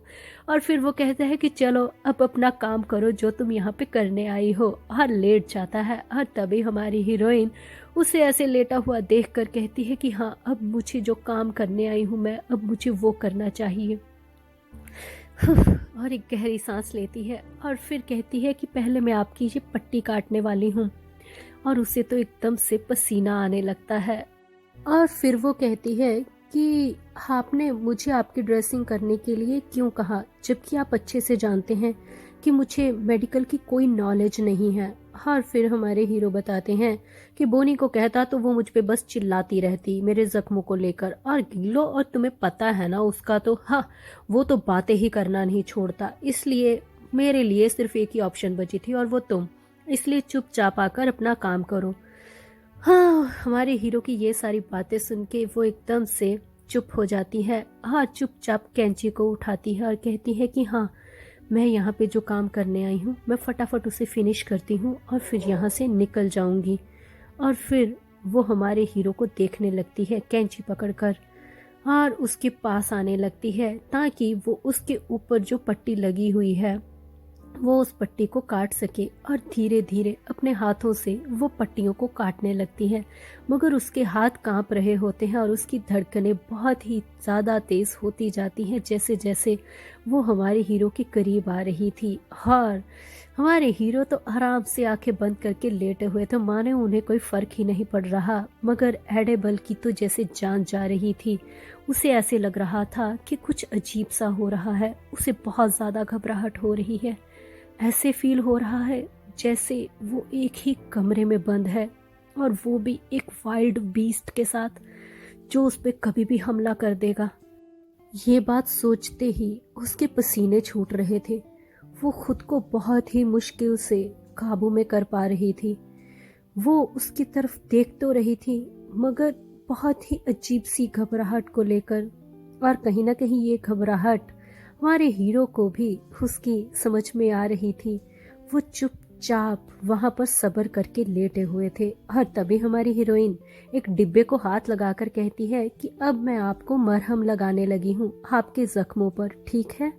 और फिर वो कहते हैं कि चलो अब अपना काम करो जो तुम यहाँ पे करने आई हो, और लेट जाता है। और तभी हमारी हीरोइन उसे ऐसे लेटा हुआ देखकर कहती है कि हाँ अब मुझे जो काम करने आई हूँ मैं, अब मुझे वो करना चाहिए। और एक गहरी सांस लेती है और फिर कहती है कि पहले मैं आपकी ये पट्टी काटने वाली हूँ। और उसे तो एकदम से पसीना आने लगता है। और फिर वो कहती है कि आपने मुझे आपकी ड्रेसिंग करने के लिए क्यों कहा, जबकि आप अच्छे से जानते हैं कि मुझे मेडिकल की कोई नॉलेज नहीं है। और फिर हमारे हीरो बताते हैं कि बोनी को कहता तो वो मुझ पे बस चिल्लाती रहती मेरे जख्मों को लेकर, और गिलो, और तुम्हें पता है ना उसका तो, हाँ, वो तो बातें ही करना नहीं छोड़ता। इसलिए मेरे लिए सिर्फ एक ही ऑप्शन बची थी और वो तुम, इसलिए चुपचाप आकर अपना काम करो। हाँ, हमारे हीरो की ये सारी बातें सुन के वो एकदम से चुप हो जाती है। हाँ, चुपचाप कैंची को उठाती है और कहती है कि हाँ मैं यहाँ पे जो काम करने आई हूँ मैं फटाफट उसे फिनिश करती हूँ और फिर यहाँ से निकल जाऊँगी। और फिर वो हमारे हीरो को देखने लगती है कैंची पकड़कर और उसके पास आने लगती है ताकि वो उसके ऊपर जो पट्टी लगी हुई है वो उस पट्टी को काट सके और धीरे धीरे अपने हाथों से वो पट्टियों को काटने लगती है। मगर उसके हाथ कांप रहे होते हैं और उसकी धड़कनें बहुत ही ज़्यादा तेज़ होती जाती हैं जैसे जैसे वो हमारे हीरो के करीब आ रही थी। और हमारे हीरो तो आराम से आंखें बंद करके लेटे हुए थे, माने उन्हें कोई फ़र्क ही नहीं पड़ रहा। मगर एडेबल की तो जैसे जान जा रही थी। उसे ऐसे लग रहा था कि कुछ अजीब सा हो रहा है, उसे बहुत ज़्यादा घबराहट हो रही है। ऐसे फील हो रहा है जैसे वो एक ही कमरे में बंद है और वो भी एक वाइल्ड बीस्ट के साथ जो उस पर कभी भी हमला कर देगा। ये बात सोचते ही उसके पसीने छूट रहे थे। वो खुद को बहुत ही मुश्किल से काबू में कर पा रही थी। वो उसकी तरफ देख तो रही थी मगर बहुत ही अजीब सी घबराहट को लेकर, और कहीं ना कहीं ये घबराहट हमारे हीरो को भी उसकी समझ में आ रही थी। वो चुपचाप वहां पर सब्र करके लेटे हुए थे और तभी हमारी हीरोइन एक डिब्बे को हाथ लगाकर कहती है कि अब मैं आपको मरहम लगाने लगी हूँ आपके जख्मों पर, ठीक है।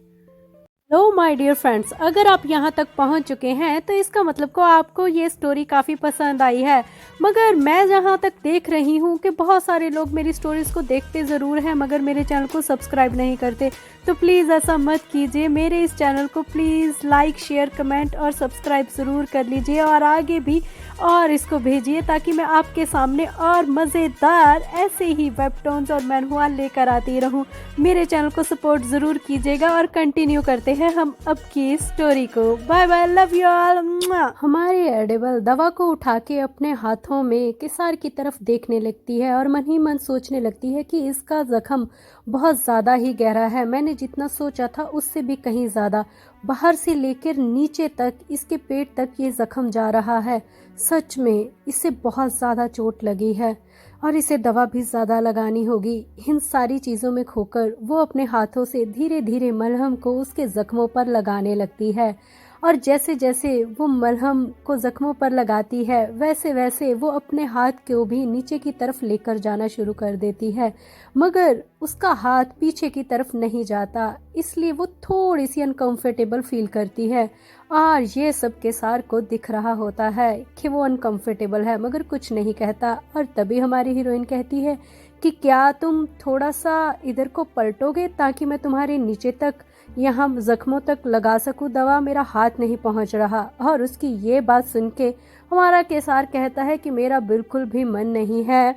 हेलो माय डियर फ्रेंड्स, अगर आप यहाँ तक पहुँच चुके हैं तो इसका मतलब को आपको ये स्टोरी काफ़ी पसंद आई है। मगर मैं जहाँ तक देख रही हूँ कि बहुत सारे लोग मेरी स्टोरीज को देखते ज़रूर हैं मगर मेरे चैनल को सब्सक्राइब नहीं करते, तो प्लीज़ ऐसा मत कीजिए। मेरे इस चैनल को प्लीज़ लाइक शेयर कमेंट और सब्सक्राइब ज़रूर कर लीजिए और आगे भी और इसको भेजिए ताकि मैं आपके सामने और मज़ेदार ऐसे ही वेबटोन्स और मैनुअल लेकर आती रहूं। मेरे चैनल को सपोर्ट ज़रूर कीजिएगा और कंटिन्यू करते हैं हम अब की स्टोरी को। Bye bye, love you all. हमारी एडेबल दवा को उठा के अपने हाथों में किसार की तरफ देखने लगती है और मन ही मन सोचने लगती है कि इसका जख्म बहुत ज़्यादा ही गहरा है। मैंने जितना सोचा था उससे भी कहीं ज़्यादा, बाहर से लेकर नीचे तक इसके पेट तक ये जख्म जा रहा है। सच में इसे बहुत ज़्यादा चोट लगी है और इसे दवा भी ज़्यादा लगानी होगी। इन सारी चीज़ों में खोकर वो अपने हाथों से धीरे धीरे मलहम को उसके ज़ख्मों पर लगाने लगती है और जैसे जैसे वो मलहम को ज़ख्मों पर लगाती है वैसे वैसे वो अपने हाथ को भी नीचे की तरफ लेकर जाना शुरू कर देती है। मगर उसका हाथ पीछे की तरफ नहीं जाता, इसलिए वो थोड़ी सी अनकंफर्टेबल फील करती है और ये सब केसार को दिख रहा होता है कि वो अनकंफर्टेबल है मगर कुछ नहीं कहता। और तभी हमारी हीरोइन कहती है कि क्या तुम थोड़ा सा इधर को पलटोगे ताकि मैं तुम्हारे नीचे तक यहाँ जख्मों तक लगा सकूं दवा, मेरा हाथ नहीं पहुँच रहा। और उसकी ये बात सुन के हमारा केसार कहता है कि मेरा बिल्कुल भी मन नहीं है,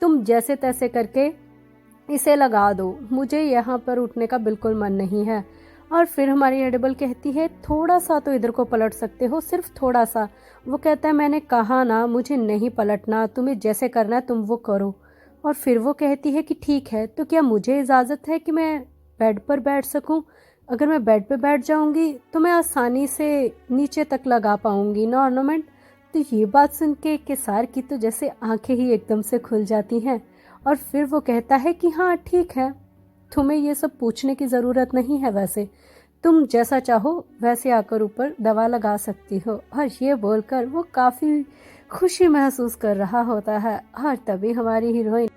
तुम जैसे तैसे करके इसे लगा दो, मुझे यहाँ पर उठने का बिल्कुल मन नहीं है। और फिर हमारी एडेबल कहती है थोड़ा सा तो इधर को पलट सकते हो, सिर्फ थोड़ा सा। वो कहता है मैंने कहा ना मुझे नहीं पलटना, तुम्हें जैसे करना है तुम वो करो। और फिर वो कहती है कि ठीक है, तो क्या मुझे इजाज़त है कि मैं बेड पर बैठ सकूं? अगर मैं बेड पर बैठ जाऊंगी तो मैं आसानी से नीचे तक लगा पाऊंगी ना ऑर्नामेंट। तो ये बात सुन के केसार की तो जैसे आंखें ही एकदम से खुल जाती हैं और फिर वो कहता है कि हाँ ठीक है, तुम्हें ये सब पूछने की ज़रूरत नहीं है, वैसे तुम जैसा चाहो वैसे आकर ऊपर दवा लगा सकती हो। और ये बोलकर वो काफ़ी खुशी महसूस कर रहा होता है और तभी हमारी हीरोइन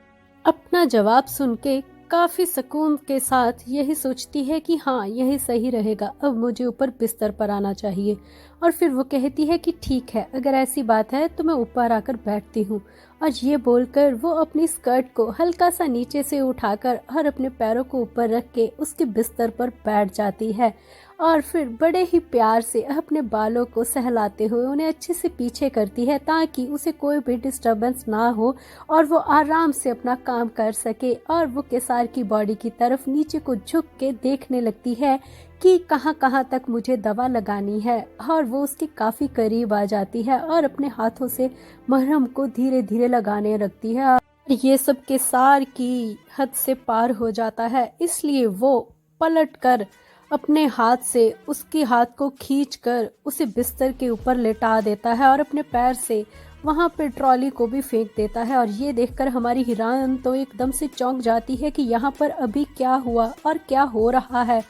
अपना जवाब सुन के काफ़ी सुकून के साथ यही सोचती है कि हाँ यही सही रहेगा, अब मुझे ऊपर बिस्तर पर आना चाहिए। और फिर वो कहती है कि ठीक है, अगर ऐसी बात है तो मैं ऊपर आकर बैठती हूँ। और ये बोलकर वो अपनी स्कर्ट को हल्का सा नीचे से उठाकर और अपने पैरों को ऊपर रख के उसके बिस्तर पर बैठ जाती है और फिर बड़े ही प्यार से अपने बालों को सहलाते हुए उन्हें अच्छे से पीछे करती है ताकि उसे कोई भी डिस्टर्बेंस ना हो और वो आराम से अपना काम कर सके। और वो केसार की बॉडी की तरफ नीचे को झुक के देखने लगती है कि कहाँ कहाँ तक मुझे दवा लगानी है और वो उसके काफ़ी करीब आ जाती है और अपने हाथों से मरहम को धीरे धीरे लगाने लगती है। ये सब केसार की हद से पार हो जाता है, इसलिए वो पलट कर अपने हाथ से उसके हाथ को खींचकर उसे बिस्तर के ऊपर लेटा देता है और अपने पैर से वहाँ पे ट्रॉली को भी फेंक देता है। और ये देखकर हमारी हीरोइन तो एकदम से चौंक जाती है कि यहाँ पर अभी क्या हुआ और क्या हो रहा है।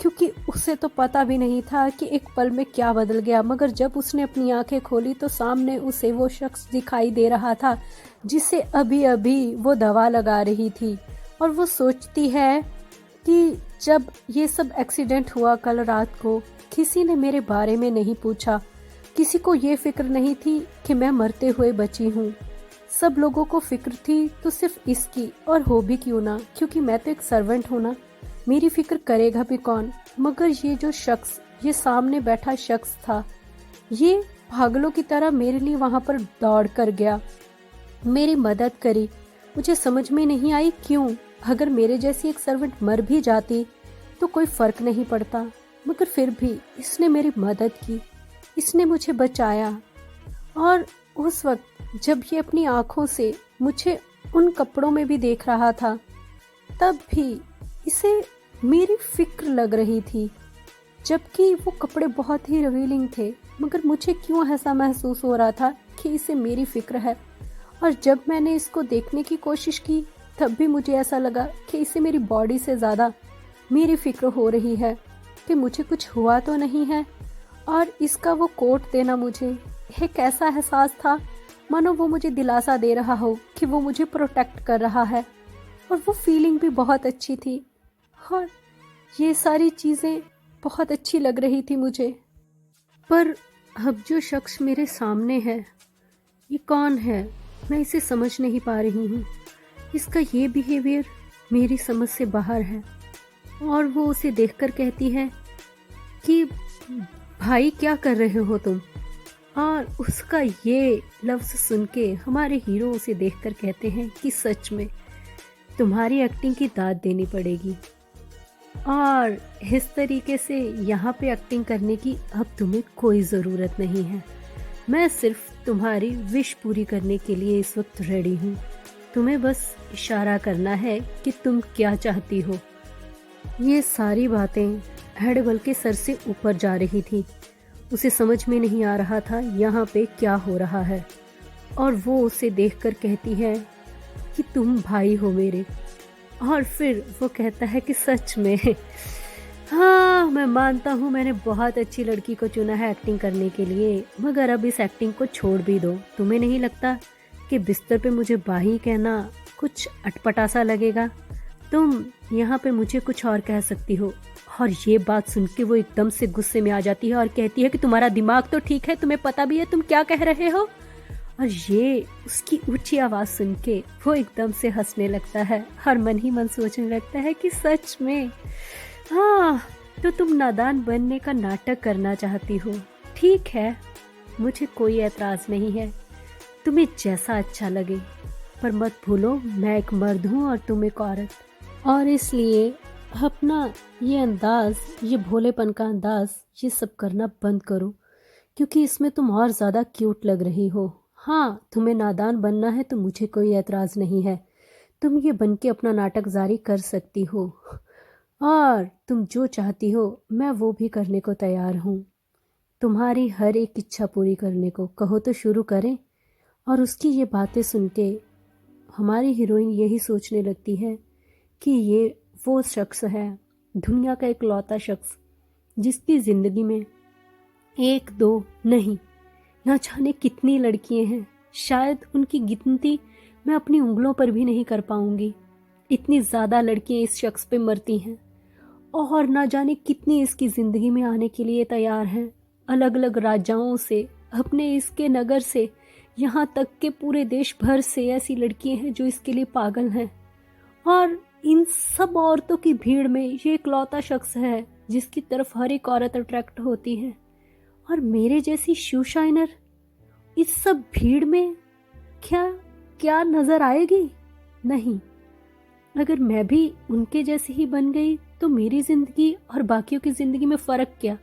क्योंकि उसे तो पता भी नहीं था कि एक पल में क्या बदल गया। मगर जब उसने अपनी आंखें खोली तो सामने उसे वो शख्स दिखाई दे रहा था जिसे अभी अभी वो दवा लगा रही थी। और वो सोचती है कि जब ये सब एक्सीडेंट हुआ कल रात को, किसी ने मेरे बारे में नहीं पूछा, किसी को ये फिक्र नहीं थी कि मैं मरते हुए बची हूँ। सब लोगों को फिक्र थी तो सिर्फ इसकी, और हो भी क्यों ना, क्योंकि मैं तो एक सर्वेंट हूँ ना, मेरी फिक्र करेगा भी कौन। मगर ये जो शख्स, ये सामने बैठा शख्स था, ये पागलों की तरह मेरे लिए वहां पर दौड़ कर गया, मेरी मदद करी। मुझे समझ में नहीं आई क्यों। अगर मेरे जैसी एक सर्वेंट मर भी जाती तो कोई फर्क नहीं पड़ता, मगर फिर भी इसने मेरी मदद की, इसने मुझे बचाया। और उस वक्त जब ये अपनी आंखों से मुझे उन कपड़ों में भी देख रहा था, तब भी इसे मेरी फिक्र लग रही थी, जबकि वो कपड़े बहुत ही रिवीलिंग थे। मगर मुझे क्यों ऐसा महसूस हो रहा था कि इसे मेरी फिक्र है। और जब मैंने इसको देखने की कोशिश की तब भी मुझे ऐसा लगा कि इसे मेरी बॉडी से ज़्यादा मेरी फिक्र हो रही है कि मुझे कुछ हुआ तो नहीं है। और इसका वो कोट देना मुझे एक ऐसा एहसास था मानो वो मुझे दिलासा दे रहा हो कि वो मुझे प्रोटेक्ट कर रहा है। और वो फीलिंग भी बहुत अच्छी थी और ये सारी चीज़ें बहुत अच्छी लग रही थी मुझे। पर अब जो शख्स मेरे सामने है, ये कौन है? मैं इसे समझ नहीं पा रही हूँ। इसका ये बिहेवियर मेरी समझ से बाहर है। और वो उसे देखकर कहती है कि भाई क्या कर रहे हो तुम? और उसका ये लफ्ज़ सुन के हमारे हीरो उसे देखकर कहते हैं कि सच में तुम्हारी एक्टिंग की दाद देनी पड़ेगी, और इस तरीके से यहाँ पे एक्टिंग करने की अब तुम्हें कोई ज़रूरत नहीं है। मैं सिर्फ तुम्हारी विश पूरी करने के लिए इस वक्त रेडी हूँ। तुम्हें बस इशारा करना है कि तुम क्या चाहती हो। ये सारी बातें हैडबल के सर से ऊपर जा रही थी। उसे समझ में नहीं आ रहा था यहाँ पे क्या हो रहा है। और वो उसे देखकर कहती है कि तुम भाई हो मेरे। और फिर वो कहता है कि सच में हाँ, मैं मानता हूँ मैंने बहुत अच्छी लड़की को चुना है एक्टिंग करने के लिए, मगर अब इस एक्टिंग को छोड़ भी दो। तुम्हें नहीं लगता कि बिस्तर पे मुझे बाही कहना कुछ अटपटा सा लगेगा? तुम यहाँ पे मुझे कुछ और कह सकती हो। और ये बात सुन के वो एकदम से गुस्से में आ जाती है और कहती है कि तुम्हारा दिमाग तो ठीक है, तुम्हें पता भी है तुम क्या कह रहे हो। और ये उसकी ऊंची आवाज़ सुन के वो एकदम से हंसने लगता है और मन ही मन सोचने लगता है कि सच में हाँ, तो तुम नादान बनने का नाटक करना चाहती हो। ठीक है, मुझे कोई एतराज़ नहीं है, तुम्हें जैसा अच्छा लगे, पर मत भूलो मैं एक मर्द हूँ और तुम एक औरत। और इसलिए अपना ये अंदाज, ये भोलेपन का अंदाज, ये सब करना बंद करो, क्योंकि इसमें तुम और ज़्यादा क्यूट लग रही हो। हाँ, तुम्हें नादान बनना है तो मुझे कोई एतराज़ नहीं है। तुम ये बन के अपना नाटक जारी कर सकती हो, और तुम जो चाहती हो मैं वो भी करने को तैयार हूँ। तुम्हारी हर एक इच्छा पूरी करने को। कहो तो शुरू करें। और उसकी ये बातें सुन के हमारी हीरोइन यही सोचने लगती है कि ये वो शख्स है, दुनिया का इकलौता शख्स, जिसकी ज़िंदगी में एक दो नहीं, ना जाने कितनी लड़कियां हैं। शायद उनकी गिनती मैं अपनी उंगलों पर भी नहीं कर पाऊंगी। इतनी ज़्यादा लड़कियां इस शख्स पे मरती हैं, और ना जाने कितनी इसकी ज़िंदगी में आने के लिए तैयार हैं। अलग अलग राज्यों से, अपने इसके नगर से, यहाँ तक के पूरे देश भर से ऐसी लड़कियां हैं जो इसके लिए पागल हैं। और इन सब औरतों की भीड़ में ये इकलौता शख्स है जिसकी तरफ हर एक औरत अट्रैक्ट होती है। और मेरे जैसी शू शाइनर इस सब भीड़ में क्या क्या नजर आएगी? नहीं। अगर मैं भी उनके जैसी ही बन गई तो मेरी जिंदगी और बाकियों की जिंदगी में फर्क क्या?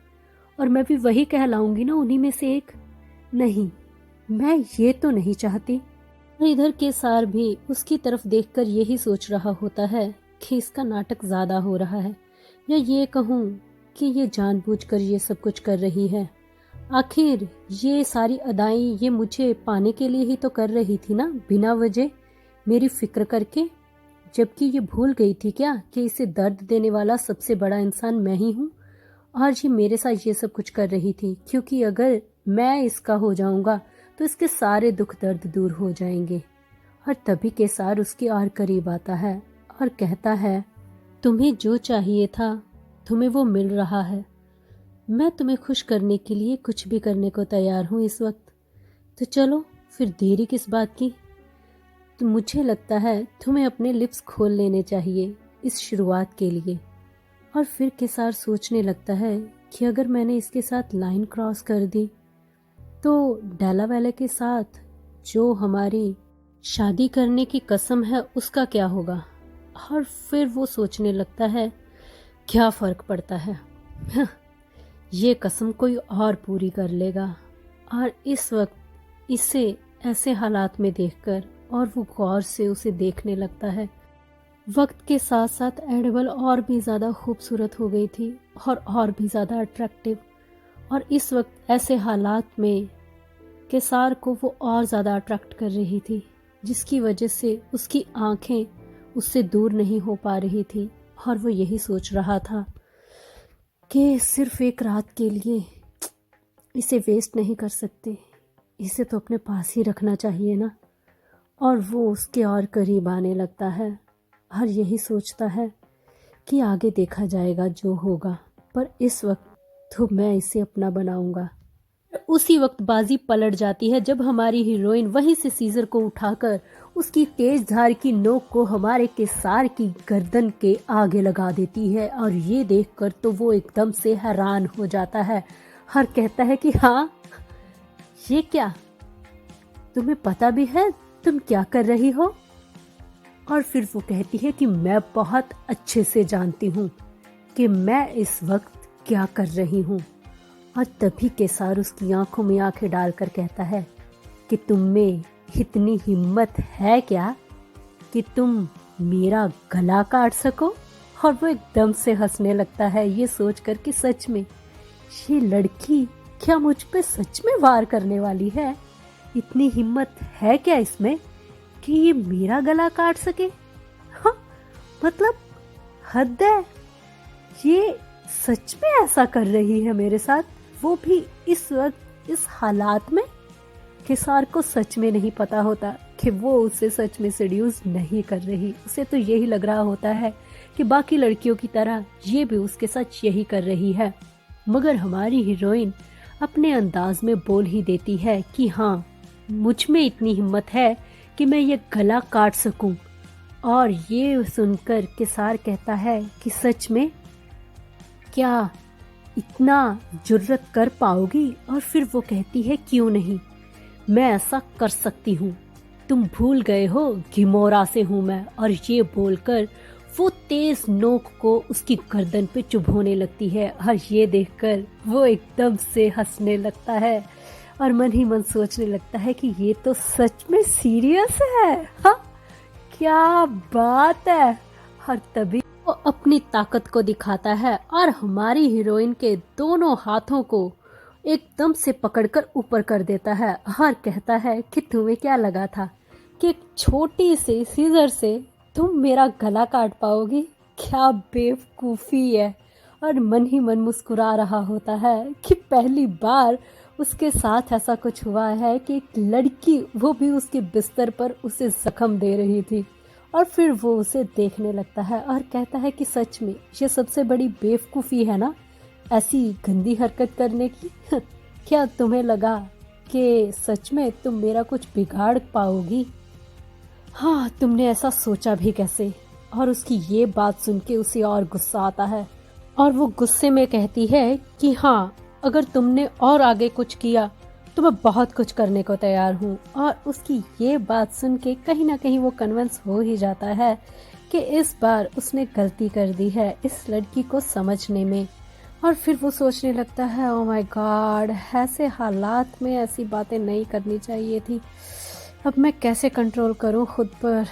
और मैं भी वही कहलाऊंगी ना, उन्हीं में से एक। नहीं, मैं ये तो नहीं चाहती। इधर केसार भी उसकी तरफ देखकर यही सोच रहा होता है कि इसका नाटक ज्यादा हो रहा है, या ये कहूँ कि ये जानबूझकर ये सब कुछ कर रही है। आखिर ये सारी अदाएं ये मुझे पाने के लिए ही तो कर रही थी ना, बिना वजह मेरी फिक्र करके। जबकि ये भूल गई थी क्या कि इसे दर्द देने वाला सबसे बड़ा इंसान मैं ही हूँ, और ये मेरे साथ ये सब कुछ कर रही थी क्योंकि अगर मैं इसका हो जाऊंगा तो इसके सारे दुख दर्द दूर हो जाएंगे। और तभी केसार उसके और करीब आता है और कहता है, तुम्हें जो चाहिए था तुम्हें वो मिल रहा है। मैं तुम्हें खुश करने के लिए कुछ भी करने को तैयार हूँ इस वक्त। तो चलो फिर देरी किस बात की। तो मुझे लगता है तुम्हें अपने लिप्स खोल लेने चाहिए इस शुरुआत के लिए। और फिर केसार सोचने लगता है कि अगर मैंने इसके साथ लाइन क्रॉस कर दी तो डेला वाले के साथ जो हमारी शादी करने की कसम है उसका क्या होगा। और फिर वो सोचने लगता है क्या फर्क पड़ता है, ये कसम कोई और पूरी कर लेगा। और इस वक्त इसे ऐसे हालात में देखकर और वो गौर से उसे देखने लगता है। वक्त के साथ साथ एडिबल और भी ज़्यादा खूबसूरत हो गई थी और भी ज़्यादा अट्रैक्टिव। और इस वक्त ऐसे हालात में केसार को वो और ज़्यादा अट्रैक्ट कर रही थी, जिसकी वजह से उसकी आंखें उससे दूर नहीं हो पा रही थी। और वो यही सोच रहा था कि सिर्फ एक रात के लिए इसे वेस्ट नहीं कर सकते, इसे तो अपने पास ही रखना चाहिए ना। और वो उसके और करीब आने लगता है और यही सोचता है कि आगे देखा जाएगा जो होगा, पर इस वक्त तो मैं इसे अपना बनाऊंगा। उसी वक्त बाजी पलट जाती है जब हमारी हीरोइन वहीं से सीजर को उठाकर उसकी तेज धार की नोक को हमारे केसार की गर्दन के आगे लगा देती है। और ये देखकर तो वो एकदम से हैरान हो जाता है और कहता है कि हाँ, ये क्या, तुम्हें पता भी है तुम क्या कर रही हो? और फिर वो कहती है कि मैं बहुत अच्छे से जानती हूँ कि मैं इस वक्त क्या कर रही हूँ। और तभी केसार उसकी आंखों में आंखें डालकर कहता है कि तुम में इतनी हिम्मत है क्या कि तुम मेरा गला काट सको। और वो एकदम से हंसने लगता है ये सोचकर कि सच में ये लड़की क्या मुझ पे सच में वार करने वाली है। इतनी हिम्मत है क्या इसमें कि ये मेरा गला काट सके। हाँ, मतलब हद है, ये सच में ऐसा कर रही है मेरे साथ, वो भी इस वक्त इस हालात में। केसार को सच में नहीं पता होता कि वो उसे सच में सेड्यूस नहीं कर रही। उसे तो यही लग रहा होता है कि बाकी लड़कियों की तरह ये भी उसके साथ यही कर रही है। मगर हमारी हीरोइन अपने अंदाज में बोल ही देती है कि हाँ, मुझ में इतनी हिम्मत है कि मैं ये गला काट सकूं। और ये सुनकर केसार कहता है कि सच में क्या इतना जुर्रत कर पाओगी? और फिर वो कहती है क्यों नहीं, मैं ऐसा कर सकती हूँ, तुम भूल गए हो घिमोरा से हूँ मैं। और ये बोलकर वो तेज नोक को उसकी गर्दन पे चुभोने लगती है। और ये देखकर वो एकदम से हंसने लगता है और मन ही मन सोचने लगता है कि ये तो सच में सीरियस है। हाँ, क्या बात है। और तभी वो अपनी ताकत को दिखाता है और हमारी हीरोइन के दोनों हाथों को एकदम से पकड़कर ऊपर कर देता है और कहता है कि तुम्हें क्या लगा था कि एक छोटी सी सीजर से तुम मेरा गला काट पाओगी? क्या बेवकूफ़ी है। और मन ही मन मुस्कुरा रहा होता है कि पहली बार उसके साथ ऐसा कुछ हुआ है कि एक लड़की, वो भी उसके बिस्तर पर उसे जख्म दे रही थी। और फिर वो उसे देखने लगता है और कहता है कि सच में ये सबसे बड़ी बेवकूफ़ी है ना, ऐसी गंदी हरकत करने की। क्या तुम्हें लगा कि सच में तुम मेरा कुछ बिगाड़ पाओगी? हाँ, तुमने ऐसा सोचा भी कैसे? और उसकी ये बात सुन के उसे और गुस्सा आता है और वो गुस्से में कहती है कि हाँ, अगर तुमने और आगे कुछ किया तो मैं बहुत कुछ करने को तैयार हूँ। और उसकी ये बात सुन के कहीं ना कहीं वो कन्विंस हो ही जाता है कि इस बार उसने गलती कर दी है इस लड़की को समझने में। और फिर वो सोचने लगता है, ओ माय गॉड, ऐसे हालात में ऐसी बातें नहीं करनी चाहिए थी। अब मैं कैसे कंट्रोल करूँ खुद पर?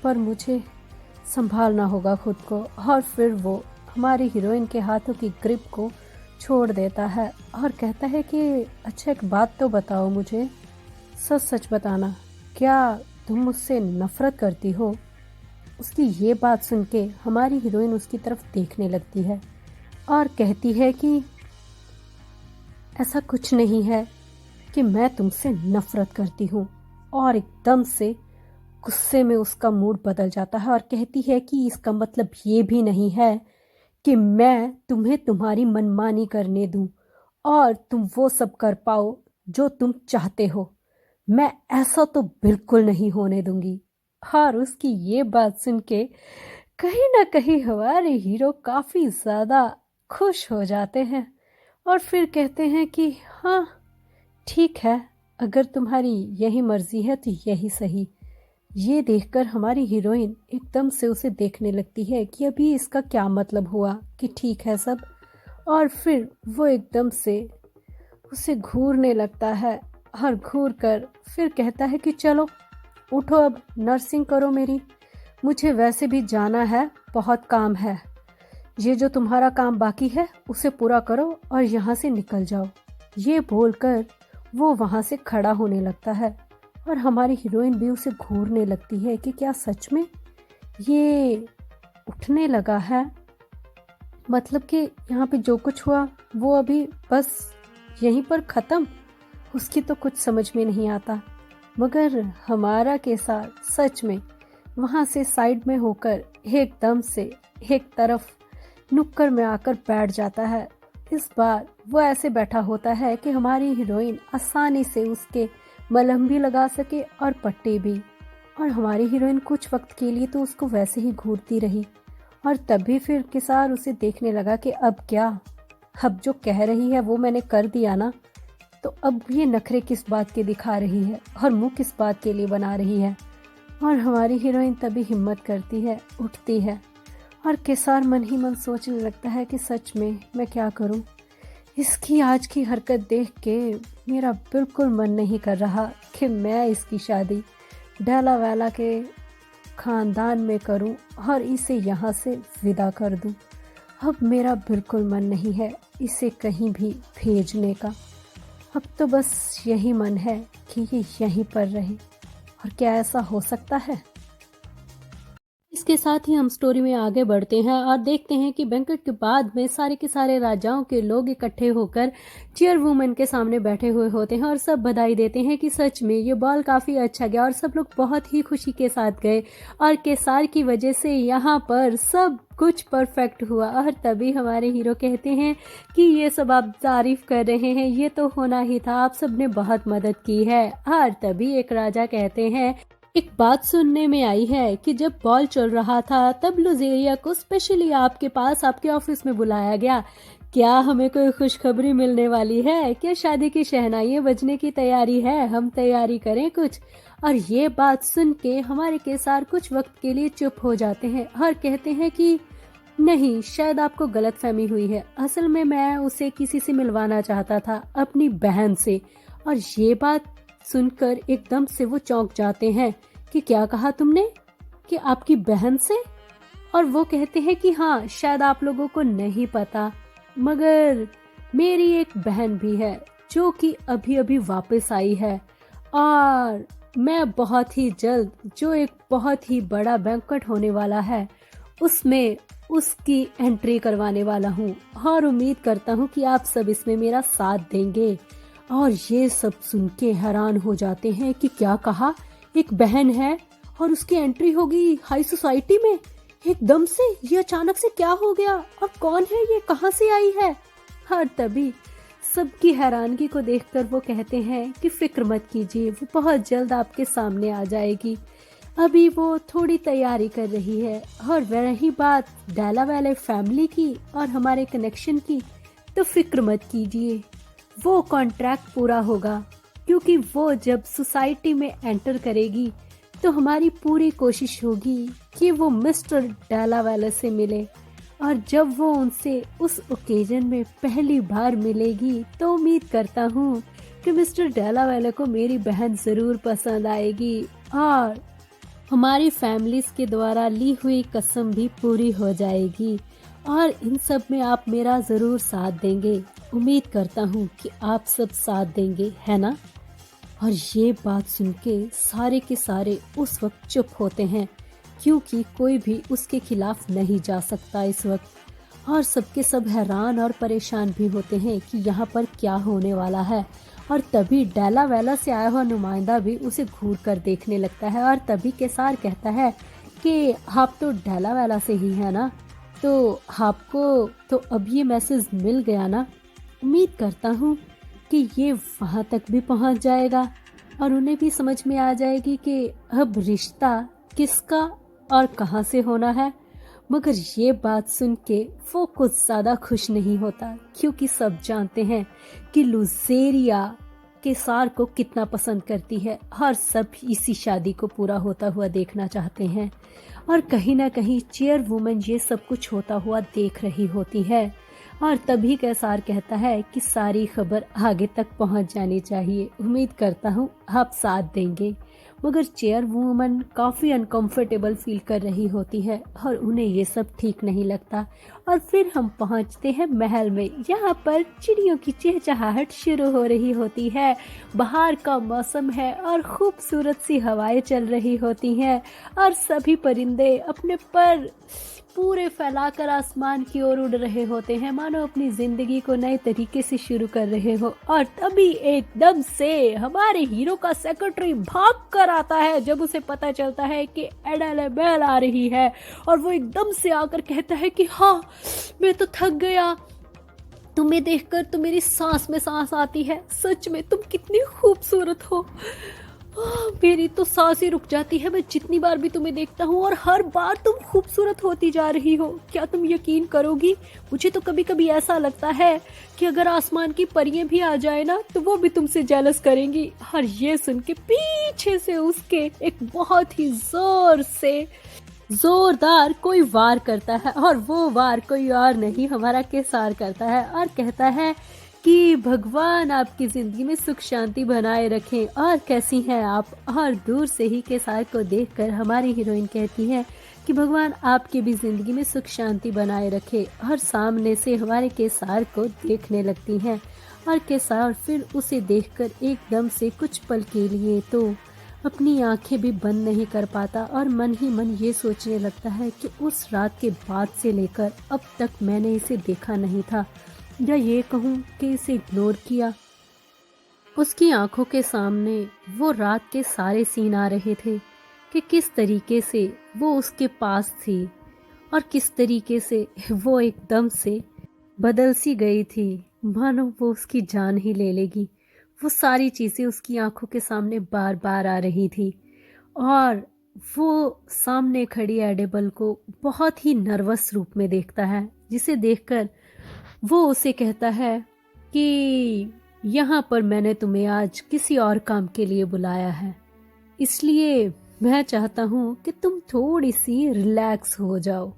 पर मुझे संभालना होगा खुद को। और फिर वो हमारी हीरोइन के हाथों की ग्रिप को छोड़ देता है और कहता है कि अच्छा, एक बात तो बताओ मुझे, सच सच बताना, क्या तुम मुझसे नफरत करती हो? उसकी ये बात सुन के हमारी हीरोइन उसकी तरफ देखने लगती है और कहती है कि ऐसा कुछ नहीं है कि मैं तुमसे नफरत करती हूँ। और एकदम से गुस्से में उसका मूड बदल जाता है और कहती है कि इसका मतलब ये भी नहीं है कि मैं तुम्हें तुम्हारी मनमानी करने दूं और तुम वो सब कर पाओ जो तुम चाहते हो। मैं ऐसा तो बिल्कुल नहीं होने दूंगी। और उसकी ये बात सुन के कहीं ना कहीं हमारे हीरो काफी ज्यादा खुश हो जाते हैं और फिर कहते हैं कि हाँ ठीक है, अगर तुम्हारी यही मर्जी है तो यही सही। ये देखकर हमारी हीरोइन एकदम से उसे देखने लगती है कि अभी इसका क्या मतलब हुआ कि ठीक है सब। और फिर वो एकदम से उसे घूरने लगता है और घूर कर फिर कहता है कि चलो उठो, अब नर्सिंग करो मेरी, मुझे वैसे भी जाना है, बहुत काम है। ये जो तुम्हारा काम बाकी है उसे पूरा करो और यहाँ से निकल जाओ। ये बोलकर वो वहाँ से खड़ा होने लगता है और हमारी हीरोइन भी उसे घूरने लगती है कि क्या सच में ये उठने लगा है, मतलब कि यहाँ पे जो कुछ हुआ वो अभी बस यहीं पर ख़त्म। उसकी तो कुछ समझ में नहीं आता, मगर हमारा केसार सच में वहाँ से साइड में होकर एकदम से एक तरफ नुक्कड़ में आकर बैठ जाता है। इस बार वो ऐसे बैठा होता है कि हमारी हीरोइन आसानी से उसके मलहम भी लगा सके और पट्टी भी। और हमारी हीरोइन कुछ वक्त के लिए तो उसको वैसे ही घूरती रही और तभी फिर किसार उसे देखने लगा कि अब क्या, अब जो कह रही है वो मैंने कर दिया ना, तो अब ये नखरे किस बात के दिखा रही है और मुंह किस बात के लिए बना रही है। और हमारी हीरोइन तभी हिम्मत करती है, उठती है और किसार मन ही मन सोचने लगता है कि सच में मैं क्या करूं। इसकी आज की हरकत देख के मेरा बिल्कुल मन नहीं कर रहा कि मैं इसकी शादी डाला वाला के खानदान में करूं और इसे यहाँ से विदा कर दूं। अब मेरा बिल्कुल मन नहीं है इसे कहीं भी भेजने का। अब तो बस यही मन है कि ये यहीं पर रहे। और क्या ऐसा हो सकता है? इसके साथ ही हम स्टोरी में आगे बढ़ते हैं और देखते हैं कि बैंकेट के बाद में सारे के सारे राजाओं के लोग इकट्ठे होकर चेयर वुमेन के सामने बैठे हुए होते हैं और सब बधाई देते हैं कि सच में ये बॉल काफी अच्छा गया और सब लोग बहुत ही खुशी के साथ गए और केसार की वजह से यहाँ पर सब कुछ परफेक्ट हुआ। और तभी हमारे हीरो कहते हैं कि ये सब आप तारीफ कर रहे हैं, ये तो होना ही था, आप सबने बहुत मदद की है। और तभी एक राजा कहते हैं, एक बात सुनने में आई है कि जब बॉल चल रहा था तब लुजेरिया को स्पेशली आपके पास आपके ऑफिस में बुलाया गया। क्या हमें कोई खुशखबरी मिलने वाली है? क्या शादी की शहनाइयां बजने की तैयारी है? हम तैयारी करें कुछ। और ये बात सुन के हमारे केसार कुछ वक्त के लिए चुप हो जाते हैं और कहते हैं कि नहीं, शायद आपको गलतफहमी हुई है, असल में मैं उसे किसी से मिलवाना चाहता था, अपनी बहन से। और ये बात सुनकर एकदम से वो चौंक जाते हैं कि क्या कहा तुमने, कि आपकी बहन से? और वो कहते हैं कि हाँ, शायद आप लोगों को नहीं पता, मगर मेरी एक बहन भी है जो कि अभी अभी वापस आई है और मैं बहुत ही जल्द जो एक बहुत ही बड़ा बैंक्वेट होने वाला है उसमें उसकी एंट्री करवाने वाला हूँ और उम्मीद करता हूँ कि आप सब इसमें मेरा साथ देंगे। और ये सब सुन के हैरान हो जाते हैं कि क्या कहा, एक बहन है और उसकी एंट्री होगी हाई सोसाइटी में एकदम से, ये अचानक से क्या हो गया और कौन है ये, कहाँ से आई है? और तभी सबकी हैरानगी को देखकर वो कहते हैं कि फिक्र मत कीजिए, वो बहुत जल्द आपके सामने आ जाएगी, अभी वो थोड़ी तैयारी कर रही है। और रही बात डाला वाले फैमिली की और हमारे कनेक्शन की, तो फिक्र मत कीजिए, वो कॉन्ट्रैक्ट पूरा होगा, क्योंकि वो जब सोसाइटी में एंटर करेगी तो हमारी पूरी कोशिश होगी कि वो मिस्टर डालावाला से मिले। और जब वो उनसे उस ओकेजन में पहली बार मिलेगी तो उम्मीद करता हूँ कि मिस्टर डालावाला को मेरी बहन ज़रूर पसंद आएगी और हमारी फैमिलीज के द्वारा ली हुई कसम भी पूरी हो जाएगी। और इन सब में आप मेरा ज़रूर साथ देंगे, उम्मीद करता हूँ कि आप सब साथ देंगे, है ना? और ये बात सुन के सारे के सारे उस वक्त चुप होते हैं क्योंकि कोई भी उसके खिलाफ नहीं जा सकता इस वक्त। और सबके सब हैरान और परेशान भी होते हैं कि यहाँ पर क्या होने वाला है। और तभी डेला वेला से आया हुआ नुमाइंदा भी उसे घूर कर देखने लगता है और तभी केसार कहता है कि आप तो डेला वेला से ही है ना, तो आपको तो अब ये मैसेज मिल गया ना। उम्मीद करता हूँ कि ये वहाँ तक भी पहुँच जाएगा और उन्हें भी समझ में आ जाएगी कि अब रिश्ता किसका और कहाँ से होना है। मगर ये बात सुन के वो कुछ ज़्यादा खुश नहीं होता, क्योंकि सब जानते हैं कि लुज़ेरिया केसार को कितना पसंद करती है और सब इसी शादी को पूरा होता हुआ देखना चाहते हैं। और कहीं ना कहीं चेयरवुमन ये सब कुछ होता हुआ देख रही होती है। और तभी केसार कहता है कि सारी खबर आगे तक पहुंच जानी चाहिए, उम्मीद करता हूं आप साथ देंगे। मगर चेयरवुमन काफ़ी अनकंफर्टेबल फील कर रही होती है और उन्हें ये सब ठीक नहीं लगता। और फिर हम पहुंचते हैं महल में। यहाँ पर चिड़ियों की चहचहाहट शुरू हो रही होती है। बाहर का मौसम है और खूबसूरत सी हवाएं चल रही होती हैं और सभी परिंदे अपने पर पूरे फैलाकर आसमान की ओर उड़ रहे होते हैं, मानो अपनी जिंदगी को नए तरीके से शुरू कर रहे हो। और तभी एकदम से हमारे हीरो का सेक्रेटरी भाग कर आता है जब उसे पता चलता है कि एडेलेबेल आ रही है। और वो एकदम से आकर कहता है कि हाँ, मैं तो थक गया, तुम्हें देखकर तो मेरी सांस में सांस आती है, सच में तुम कितनी खूबसूरत हो। मेरी तो सांस ही रुक जाती है, मैं जितनी बार भी तुम्हें देखता हूँ और हर बार तुम खूबसूरत होती जा रही हो। क्या तुम यकीन करोगी, मुझे तो कभी कभी ऐसा लगता है कि अगर आसमान की परियां भी आ जाए ना तो वो भी तुमसे जेलस करेंगी। और ये सुन के पीछे से उसके एक बहुत ही जोरदार कोई वार करता है और वो वार कोई और नहीं, हमारा केसार करता है और कहता है कि भगवान आपकी जिंदगी में सुख शांति बनाए रखें और कैसी हैं आप। और दूर से ही केसार को देखकर हमारी हीरोइन कहती है कि भगवान आपकी भी जिंदगी में सुख शांति बनाए रखे। और सामने से हमारे केसार को देखने लगती हैं और केसार फिर उसे देखकर एकदम से कुछ पल के लिए तो अपनी आंखें भी बंद नहीं कर पाता और मन ही मन ये सोचने लगता है कि उस रात के बाद से लेकर अब तक मैंने इसे देखा नहीं था, या ये कहूँ कि इसे इग्नोर किया। उसकी आंखों के सामने वो रात के सारे सीन आ रहे थे कि किस तरीके से वो उसके पास थी और किस तरीके से वो एकदम से बदल सी गई थी, मानो वो उसकी जान ही ले लेगी। वो सारी चीज़ें उसकी आंखों के सामने बार बार आ रही थी और वो सामने खड़ी एडेबल को बहुत ही नर्वस रूप में देखता है, जिसे देखकर वो उसे कहता है कि यहाँ पर मैंने तुम्हें आज किसी और काम के लिए बुलाया है, इसलिए मैं चाहता हूँ कि तुम थोड़ी सी रिलैक्स हो जाओ।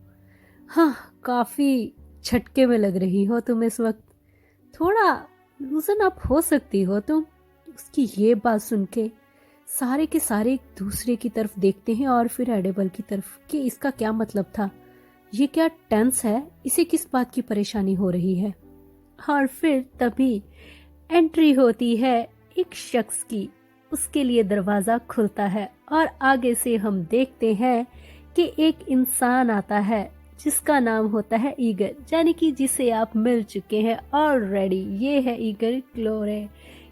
हाँ, काफ़ी झटके में लग रही हो तुम इस वक्त, थोड़ा लूजन अप हो सकती हो तुम। उसकी ये बात सुन के सारे के सारे एक दूसरे की तरफ देखते हैं और फिर एडेबल की तरफ कि इसका क्या मतलब था, ये क्या टेंस है, इसे किस बात की परेशानी हो रही है। और फिर तभी एंट्री होती है एक शख्स की, उसके लिए दरवाज़ा खुलता है और आगे से हम देखते हैं कि एक इंसान आता है जिसका नाम होता है ईगर, यानी कि जिसे आप मिल चुके हैं ऑलरेडी। ये है ईगर क्लोरे,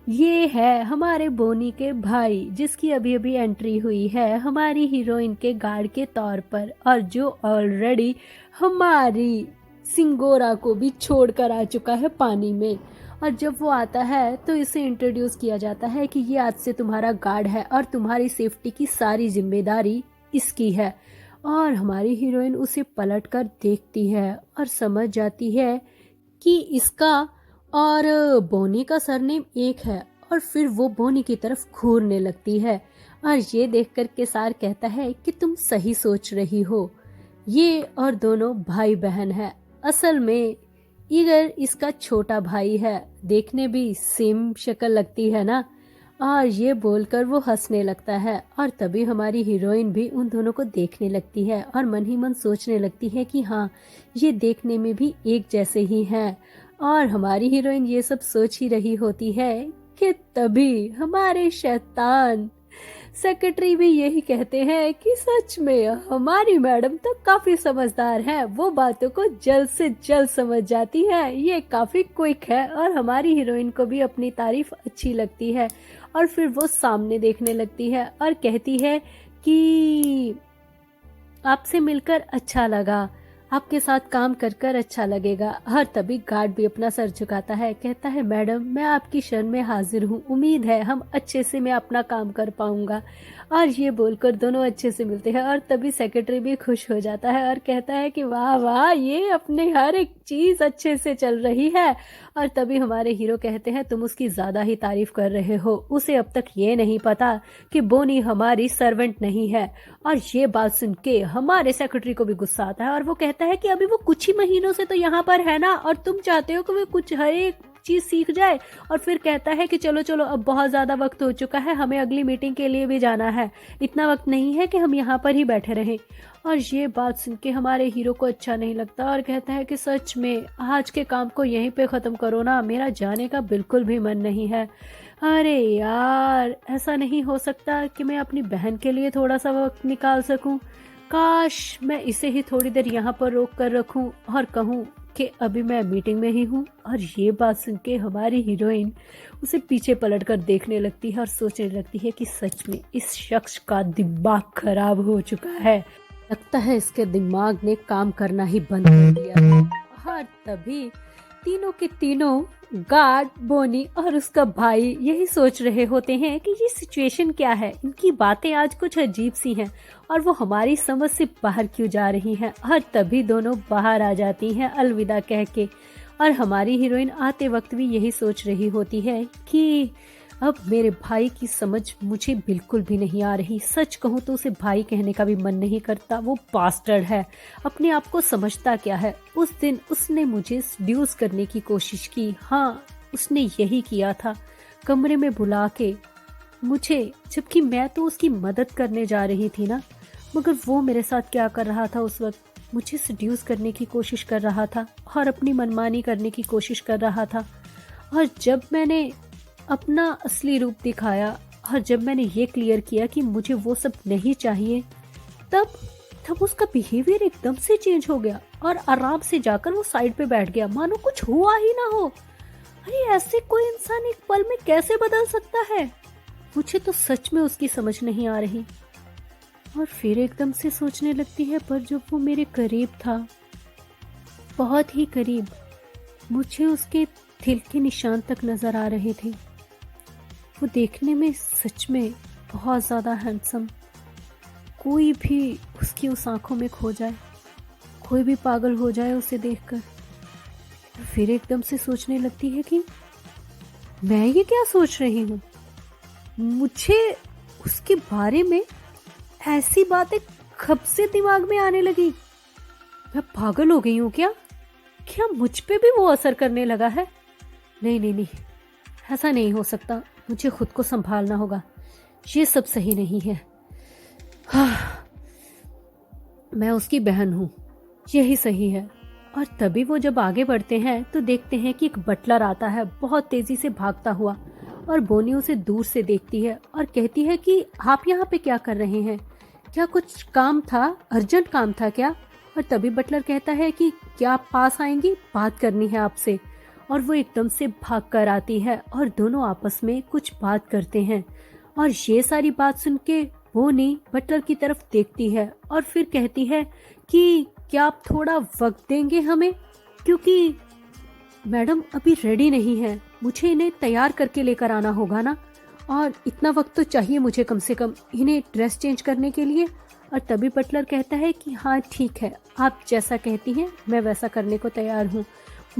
ये है हमारे बोनी के भाई जिसकी अभी अभी एंट्री हुई है हमारी हीरोइन के गार्ड के तौर पर, और जो ऑलरेडी हमारी सिंगोरा को भी छोड़कर आ चुका है पानी में। और जब वो आता है तो इसे इंट्रोड्यूस किया जाता है कि ये आज से तुम्हारा गार्ड है और तुम्हारी सेफ्टी की सारी जिम्मेदारी इसकी है। और हमारी हीरोइन उसे पलटकर देखती है और समझ जाती है कि इसका और बोनी का सरनेम एक है, और फिर वो बोनी की तरफ घूरने लगती है। और ये देखकर केसार कहता है कि तुम सही सोच रही हो, ये और दोनों भाई बहन है। असल में ईगर इसका छोटा भाई है, देखने भी सेम शक्ल लगती है ना। और ये बोलकर वो हंसने लगता है और तभी हमारी हीरोइन भी उन दोनों को देखने लगती है और मन ही मन सोचने लगती है कि हाँ, ये देखने में भी एक जैसे ही हैं। और हमारी हीरोइन ये सब सोच ही रही होती है कि तभी हमारे शैतान सेक्रेटरी भी यही कहते हैं कि सच में हमारी मैडम तो काफी समझदार है, वो बातों को जल्द से जल्द समझ जाती है, ये काफी क्विक है। और हमारी हीरोइन को भी अपनी तारीफ अच्छी लगती है और फिर वो सामने देखने लगती है और कहती है कि आपसे मिलकर अच्छा लगा, आपके साथ काम कर कर अच्छा लगेगा। और तभी गार्ड भी अपना सर झुकाता है, कहता है मैडम मैं आपकी शरण में हाजिर हूँ, उम्मीद है हम अच्छे से मैं अपना काम कर पाऊंगा। और ये बोलकर दोनों अच्छे से मिलते हैं और तभी सेक्रेटरी भी खुश हो जाता है और कहता है कि वाह वाह, ये अपने हर एक चीज अच्छे से चल रही है। और तभी हमारे हीरो कहते हैं तुम उसकी ज्यादा ही तारीफ कर रहे हो, उसे अब तक ये नहीं पता कि बोनी हमारी सर्वेंट नहीं है। और ये बात सुन के हमारे सेक्रेटरी को भी गुस्सा आता है और वो कहता है कि अभी वो कुछ ही महीनों से तो यहाँ पर है ना, और तुम चाहते हो कि वो कुछ हर एक चीज सीख जाए। और फिर कहता है कि चलो चलो अब बहुत ज्यादा वक्त हो चुका है, हमें अगली मीटिंग के लिए भी जाना है, इतना वक्त नहीं है कि हम यहाँ पर ही बैठे रहें। और ये बात सुन के हमारे हीरो को अच्छा नहीं लगता और कहता है कि सच में आज के काम को यहीं पे खत्म करो ना, मेरा जाने का बिल्कुल भी मन नहीं है। अरे यार, ऐसा नहीं हो सकता कि मैं अपनी बहन के लिए थोड़ा सा वक्त निकाल सकूं, काश मैं इसे ही थोड़ी देर यहाँ पर रोक कर रखूं और कहूं कि अभी मैं मीटिंग में ही हूँ। और ये बात सुन के हमारी हीरोइन उसे पीछे पलटकर देखने लगती है और सोचने लगती है कि सच में इस शख्स का दिमाग खराब हो चुका है, लगता है इसके दिमाग ने काम करना ही बंद कर दिया है। और तभी तीनों के तीनों गार्ड, बोनी और उसका भाई यही सोच रहे होते हैं कि ये सिचुएशन क्या है, इनकी बातें आज कुछ अजीब सी हैं और वो हमारी समझ से बाहर क्यों जा रही हैं। और तभी दोनों बाहर आ जाती हैं अलविदा कह के। और हमारी हीरोइन आते वक्त भी यही सोच रही होती है कि अब मेरे भाई की समझ मुझे बिल्कुल भी नहीं आ रही, सच कहूँ तो उसे भाई कहने का भी मन नहीं करता, वो बास्टर्ड है, अपने आप को समझता क्या है। उस दिन उसने मुझे सेड्यूस करने की कोशिश की, हाँ उसने यही किया था, कमरे में बुला के मुझे, जबकि मैं तो उसकी मदद करने जा रही थी ना, मगर वो मेरे साथ क्या कर रहा था उस वक्त, मुझे सेड्यूस करने की कोशिश कर रहा था और अपनी मनमानी करने की कोशिश कर रहा था। और जब मैंने अपना असली रूप दिखाया और जब मैंने ये क्लियर किया कि मुझे वो सब नहीं चाहिए, तब उसका बिहेवियर एकदम से चेंज हो गया और आराम से जाकर वो साइड पे बैठ गया, मानो कुछ हुआ ही ना हो। अरे ऐसे कोई इंसान एक पल में कैसे बदल सकता है, मुझे तो सच में उसकी समझ नहीं आ रही। और फिर एकदम से सोचने लगती है, पर जब वो मेरे करीब था, बहुत ही करीब, मुझे उसके दिल के निशान तक नजर आ रहे थे। वो देखने में सच में बहुत ज़्यादा हैंडसम, कोई भी उसकी उस आंखों में खो जाए, कोई भी पागल हो जाए उसे देखकर। फिर एकदम से सोचने लगती है कि मैं ये क्या सोच रही हूँ, मुझे उसके बारे में ऐसी बातें कब से दिमाग में आने लगी, मैं पागल हो गई हूँ क्या? क्या मुझ पे भी वो असर करने लगा है? नहीं नहीं नहीं, ऐसा नहीं हो सकता, मुझे खुद को संभालना होगा, ये सब सही नहीं है। हाँ, मैं उसकी बहन हूँ, यही सही है। और तभी वो जब आगे बढ़ते हैं तो देखते हैं कि एक बटलर आता है बहुत तेजी से भागता हुआ, और बोनी उसे दूर से देखती है और कहती है कि आप यहाँ पे क्या कर रहे हैं, क्या कुछ काम था, अर्जेंट काम था क्या? और तभी बटलर कहता है कि क्या आप पास आएंगी, बात करनी है आपसे। और वो एकदम से भाग कर आती है और दोनों आपस में कुछ बात करते हैं। और ये सारी बात सुन के बोनी बटलर की तरफ देखती है और फिर कहती है कि क्या आप थोड़ा वक्त देंगे हमें, क्योंकि मैडम अभी रेडी नहीं है, मुझे इन्हें तैयार करके लेकर आना होगा ना, और इतना वक्त तो चाहिए मुझे कम से कम इन्हें ड्रेस चेंज करने के लिए। और तभी बटलर कहता है कि हाँ ठीक है, आप जैसा कहती हैं मैं वैसा करने को तैयार हूँ,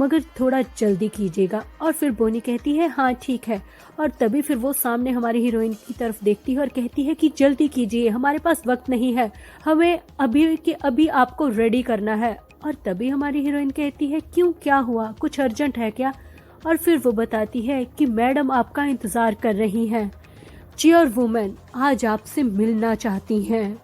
मगर थोड़ा जल्दी कीजिएगा। और फिर बोनी कहती है हाँ ठीक है। और तभी फिर वो सामने हमारी हीरोइन की तरफ देखती है और कहती है कि जल्दी कीजिए, हमारे पास वक्त नहीं है, हमें अभी के अभी आपको रेडी करना है। और तभी हमारी हीरोइन कहती है क्यों, क्या हुआ, कुछ अर्जेंट है क्या? और फिर वो बताती है कि मैडम आपका इंतजार कर रही हैं, चेयर वुमेन आज आपसे मिलना चाहती हैं।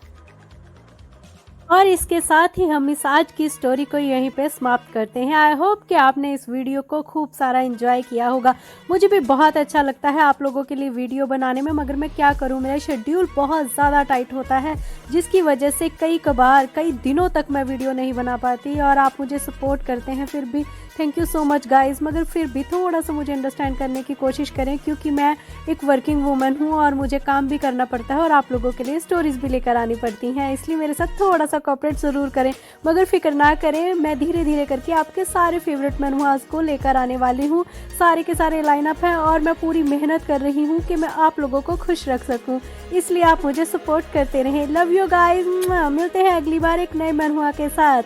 और इसके साथ ही हम इस आज की स्टोरी को यहीं पे समाप्त करते हैं। आई होप कि आपने इस वीडियो को खूब सारा एंजॉय किया होगा। मुझे भी बहुत अच्छा लगता है आप लोगों के लिए वीडियो बनाने में, मगर मैं क्या करूं, मेरा शेड्यूल बहुत ज़्यादा टाइट होता है, जिसकी वजह से कई दिनों तक मैं वीडियो नहीं बना पाती। और आप मुझे सपोर्ट करते हैं, फिर भी thank you so much guys. मगर फिर भी थोड़ा सा मुझे अंडरस्टैंड करने की कोशिश करें, क्योंकि मैं एक वर्किंग वूमन हूँ और मुझे काम भी करना पड़ता है और आप लोगों के लिए स्टोरीज़ भी लेकर आनी पड़ती हैं। इसलिए मेरे साथ थोड़ा सा कोऑपरेट ज़रूर करें, मगर फिक्र ना करें, मैं धीरे धीरे करके आपके सारे फेवरेट मैनुआज को लेकर आने वाली हूँ। सारे के सारे लाइनअप हैं और मैं पूरी मेहनत कर रही हूँ कि मैं आप लोगों को खुश रख सकूँ। इसलिए आप मुझे सपोर्ट करते रहें। Love you guys. मिलते हैं अगली बार एक नए मैनुआ के साथ।